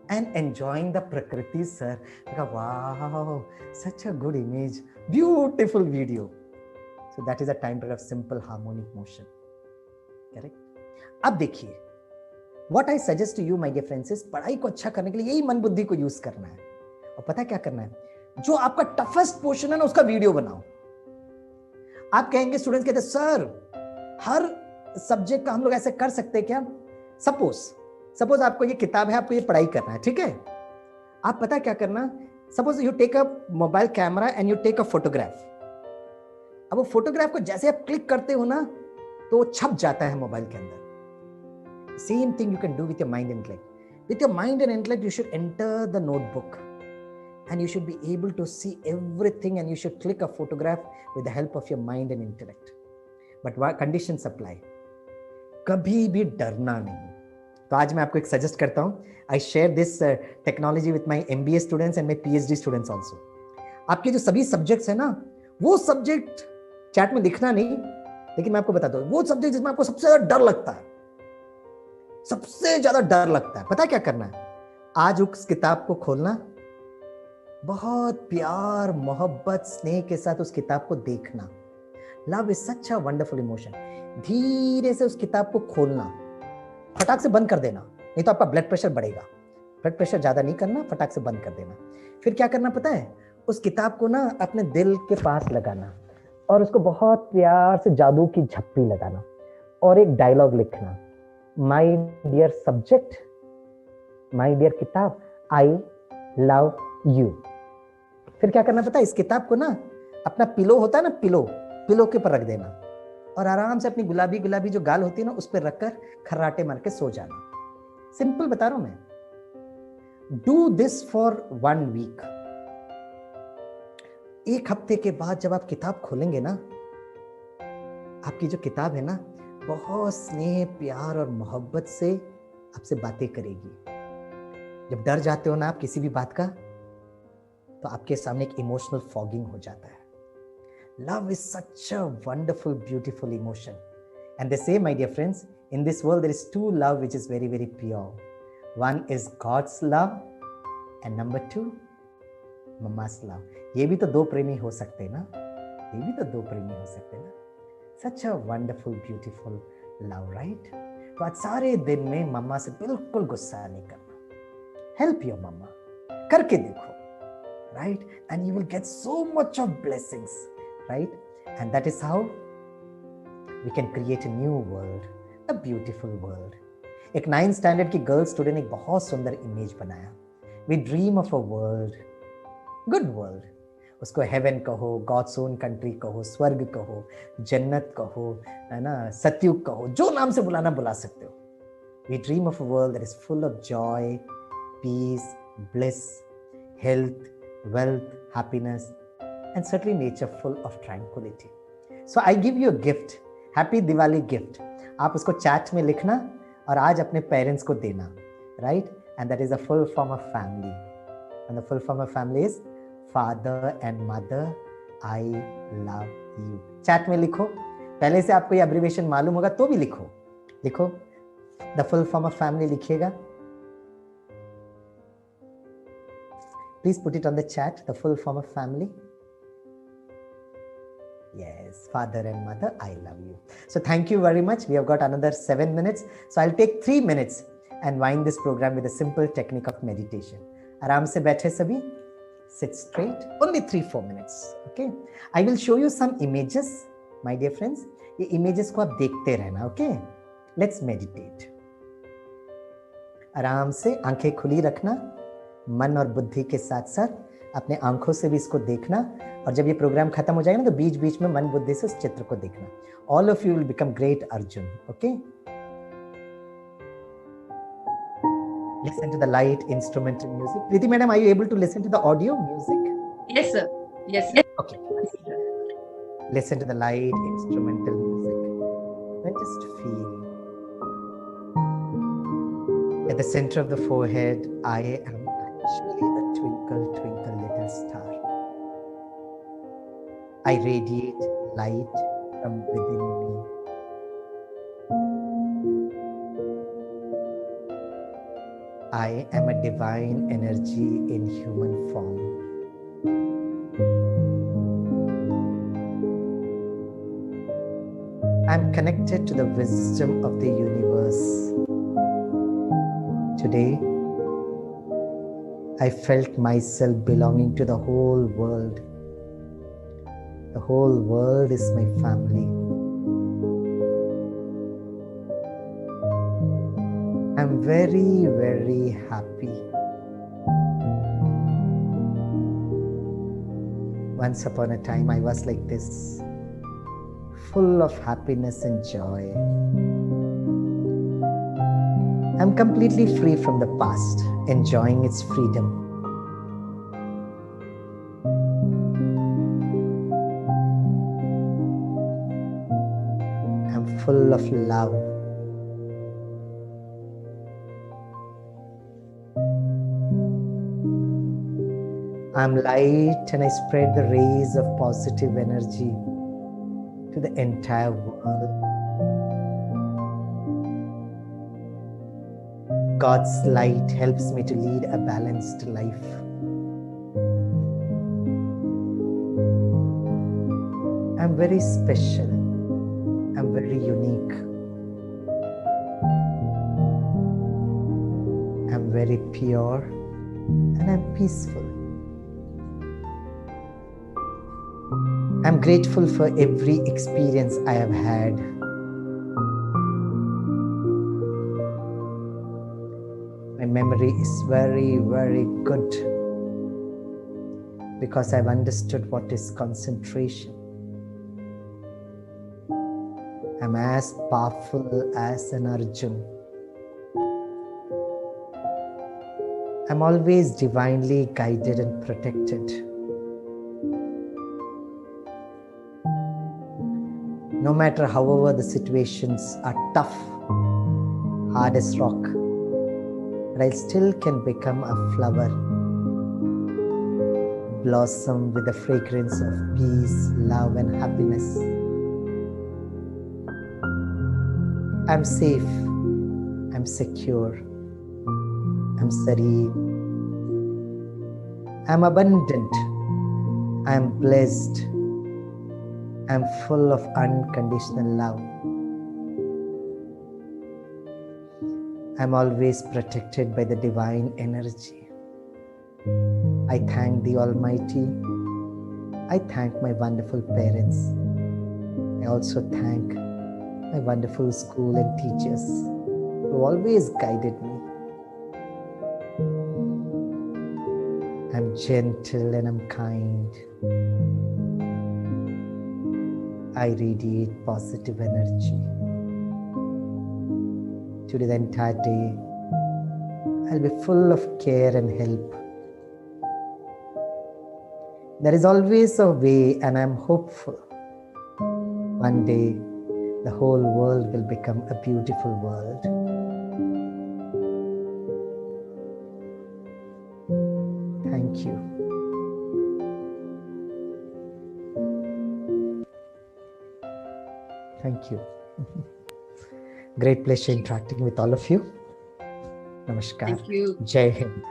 and enjoying the prakriti sir. Wow, such a good image, beautiful video. So that is a time period of simple harmonic motion. Correct? अब देखिए, what I suggest to you my dear friends is पढ़ाई को अच्छा करने के लिए यही मन बुद्धि को यूज करना है। और पता क्या करना है? जो आपका टफेस्ट पोर्शन है ना उसका वीडियो बनाओ। आप कहेंगे स्टूडेंट्स कहते सर हर सब्जेक्ट का हम लोग ऐसे कर सकते हैं क्या? सपोज आपको ये किताब है, आपको ये पढ़ाई करना है, ठीक है? आप पता क्या करना, suppose you take a mobile camera and you take a photograph. अब वो फोटोग्राफ को जैसे आप क्लिक करते हो ना तो वो छप जाता है मोबाइल के अंदर। Same thing you can do with your mind and intellect. With your mind and intellect you should enter the notebook and you should be able to see everything and you should click a photograph with the help of your mind and intellect. But what conditions apply? कभी भी डरना नहीं। तो आज मैं आपको एक सजेस्ट करता हूँ। I share this technology with my MBA students and my PhD students also. आपके जो सभी सब्जेक्ट्स है ना, वो सब्जेक्ट चैट में लिखना नहीं, लेकिन मैं आपको बताता हूँ वो सब्जेक्ट जिसमें आपको सबसे ज्यादा डर लगता है, सबसे ज्यादा डर लगता है, पता क्या करना है? आज उस किताब को खोलना, बहुत प्यार मोहब्बत स्नेह के साथ उस किताब को देखना। Love is such a wonderful emotion. धीरे से उस किताब को खोलना, फटाक से बंद कर देना, नहीं तो आपका ब्लड प्रेशर बढ़ेगा। ब्लड प्रेशर ज्यादा नहीं करना, फटाक से बंद कर देना। फिर क्या करना पता है? उस किताब को ना अपने दिल के पास लगाना और उसको बहुत प्यार से जादू की झप्पी लगाना और एक डायलॉग लिखना, my dear subject, my dear किताब, आई लव यू। फिर क्या करना पता है? इस किताब को ना अपना पिलो होता है ना, पिलो के ऊपर रख देना और आराम से अपनी गुलाबी गुलाबी जो गाल होती है ना उस पर रखकर खर्राटे मार के सो जाना। सिंपल बता रहा हूं मैं। Do this for 1 week. एक हफ्ते के बाद जब आप किताब खोलेंगे ना, आपकी जो किताब है ना, बहुत स्नेह, प्यार और मोहब्बत से आपसे बातें करेगी। जब डर जाते हो ना आप किसी भी बात का, तो आपके सामने एक इमोशनल फॉगिंग हो जाता है। Love is such a wonderful, beautiful emotion. And they say, my dear friends, in this world there is two love which is very, very pure. One is God's love, and number two, Mama's love. ये भी तो दो प्रेमी हो सकते हैं ना, ये भी तो दो प्रेमी हो सकते हैं ना। Such a wonderful, beautiful love, right? तो आज सारे दिन में मम्मा से बिल्कुल गुस्सा नहीं करना। Help your mama. करके देखो, right? And you will get so much of blessings. Right? And that is how we can create a new world, a beautiful world. एक 9th standard की गर्ल स्टूडेंट ने एक बहुत सुंदर इमेज बनाया। We dream of a world, good world. उसको हेवन कहो, गॉड्स ओन कंट्री कहो, स्वर्ग कहो, जन्नत कहो, है ना, सतयुग कहो, जो नाम से बुलाना बुला सकते हो। We dream of a world that is full of joy, peace, bliss, health, wealth, happiness, and certainly nature full of tranquility. So I give you a gift, happy Diwali gift. आप उसको चैट में लिखना और आज अपने पेरेंट्स को देना, right? And that is a full form of family. And the full form of family is Father and Mother, I love you. Chat में लिखो। पहले से आपको ये अब्रिविएशन मालूम होगा तो भी लिखो। लिखो, the full form of family लिखिएगा। Please put it on the chat, the full form of family. Yes, Father and Mother, I love you. So thank you very much. We have got another 7 minutes. So I'll take 3 minutes and wind this program with a simple technique of meditation. आराम से बैठे सभी. Sit straight. Only 3-4 minutes. Okay. I will show you some images, my dear friends. ये images को आप देखते रहना. Okay. Let's meditate. आराम से आंखें खुली रखना. मन और बुद्धि के साथ साथ अपने आंखों से भी इसको देखना, और जब ये प्रोग्राम खत्म हो जाएगा ना तो बीच बीच में मन बुद्धि से उस चित्र को देखना. All of you will become great Arjun. Okay, listen to the light instrumental music. Preeti madam, are you able to listen to the audio music? Yes sir. Yes sir. Okay, listen to the light instrumental music and just feel at the center of the forehead. I am actually a twinkle twinkle little star. I radiate light from within me. I am a divine energy in human form. I am connected to the wisdom of the universe. Today, I felt myself belonging to the whole world. The whole world is my family. I'm very, very happy. Once upon a time, I was like this, full of happiness and joy. I'm completely free from the past, enjoying its freedom. I'm full of love. I'm light and I spread the rays of positive energy to the entire world. God's light helps me to lead a balanced life. I'm very special. I'm very unique. I'm very pure and I'm peaceful. I'm grateful for every experience I have had. My memory is very, very good because I've understood what is concentration. I'm as powerful as an Arjun. I'm always divinely guided and protected. No matter however the situations are tough, hard as rock, but I still can become a flower, blossom with the fragrance of peace, love, and happiness. I'm safe, I'm secure, I'm serene, I'm abundant, I'm blessed, I'm full of unconditional love. I'm always protected by the divine energy. I thank the Almighty. I thank my wonderful parents. I also thank my wonderful school and teachers who always guided me. I'm gentle and I'm kind. I radiate positive energy. Today, the entire day, I'll be full of care and help. There is always a way, and I'm hopeful. One day, the whole world will become a beautiful world. Thank you. Thank you. Great pleasure interacting with all of you. Namaskar. Thank you. Jai Hind.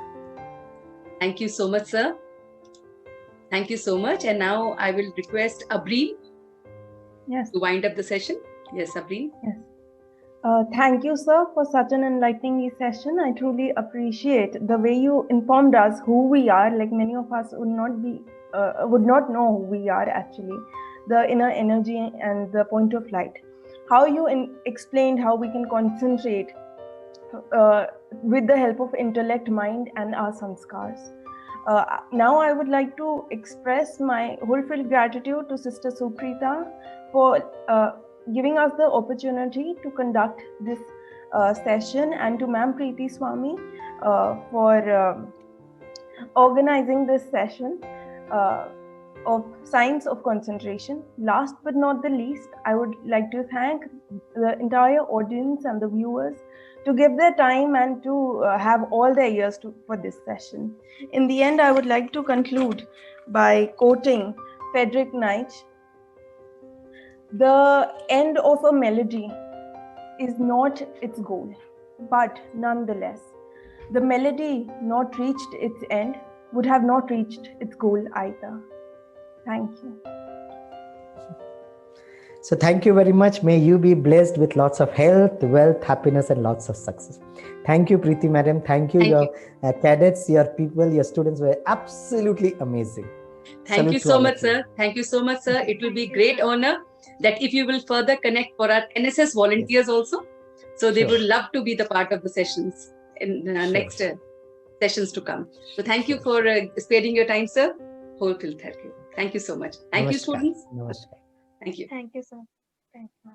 Thank you so much, sir. Thank you so much. And now I will request Abreen Yes. to wind up the session. Yes, Abreen. Yes. Thank you, sir, for such an enlightening session. I truly appreciate the way you informed us who we are. Like many of us would not know who we are actually, the inner energy and the point of light. How you explained how we can concentrate with the help of intellect, mind, and our sanskars. Now I would like to express my wholesome gratitude to Sister Suprita for giving us the opportunity to conduct this session, and to Ma'am Preeti Swami for organizing this session of Science of Concentration. Last but not the least, I would like to thank the entire audience and the viewers to give their time and to have all their ears for this session. In the end, I would like to conclude by quoting Friedrich Nietzsche. The end of a melody is not its goal, but nonetheless, the melody not reached its end would have not reached its goal either. Thank you. So thank you very much. May you be blessed with lots of health, wealth, happiness, and lots of success. Thank you, Preeti Madam. Thank you. Your cadets, your people, your students were absolutely amazing. Thank you so much, sir. Thank you so much, sir. It will be great honor that if you will further connect for our NSS volunteers also. So they would love to be the part of the sessions in next sessions to come. So thank you for sparing your time, sir. Wholesome thank you. Thank you so much. Thank you, students. Namaskar. Thank you. Thank you, sir. Thank you.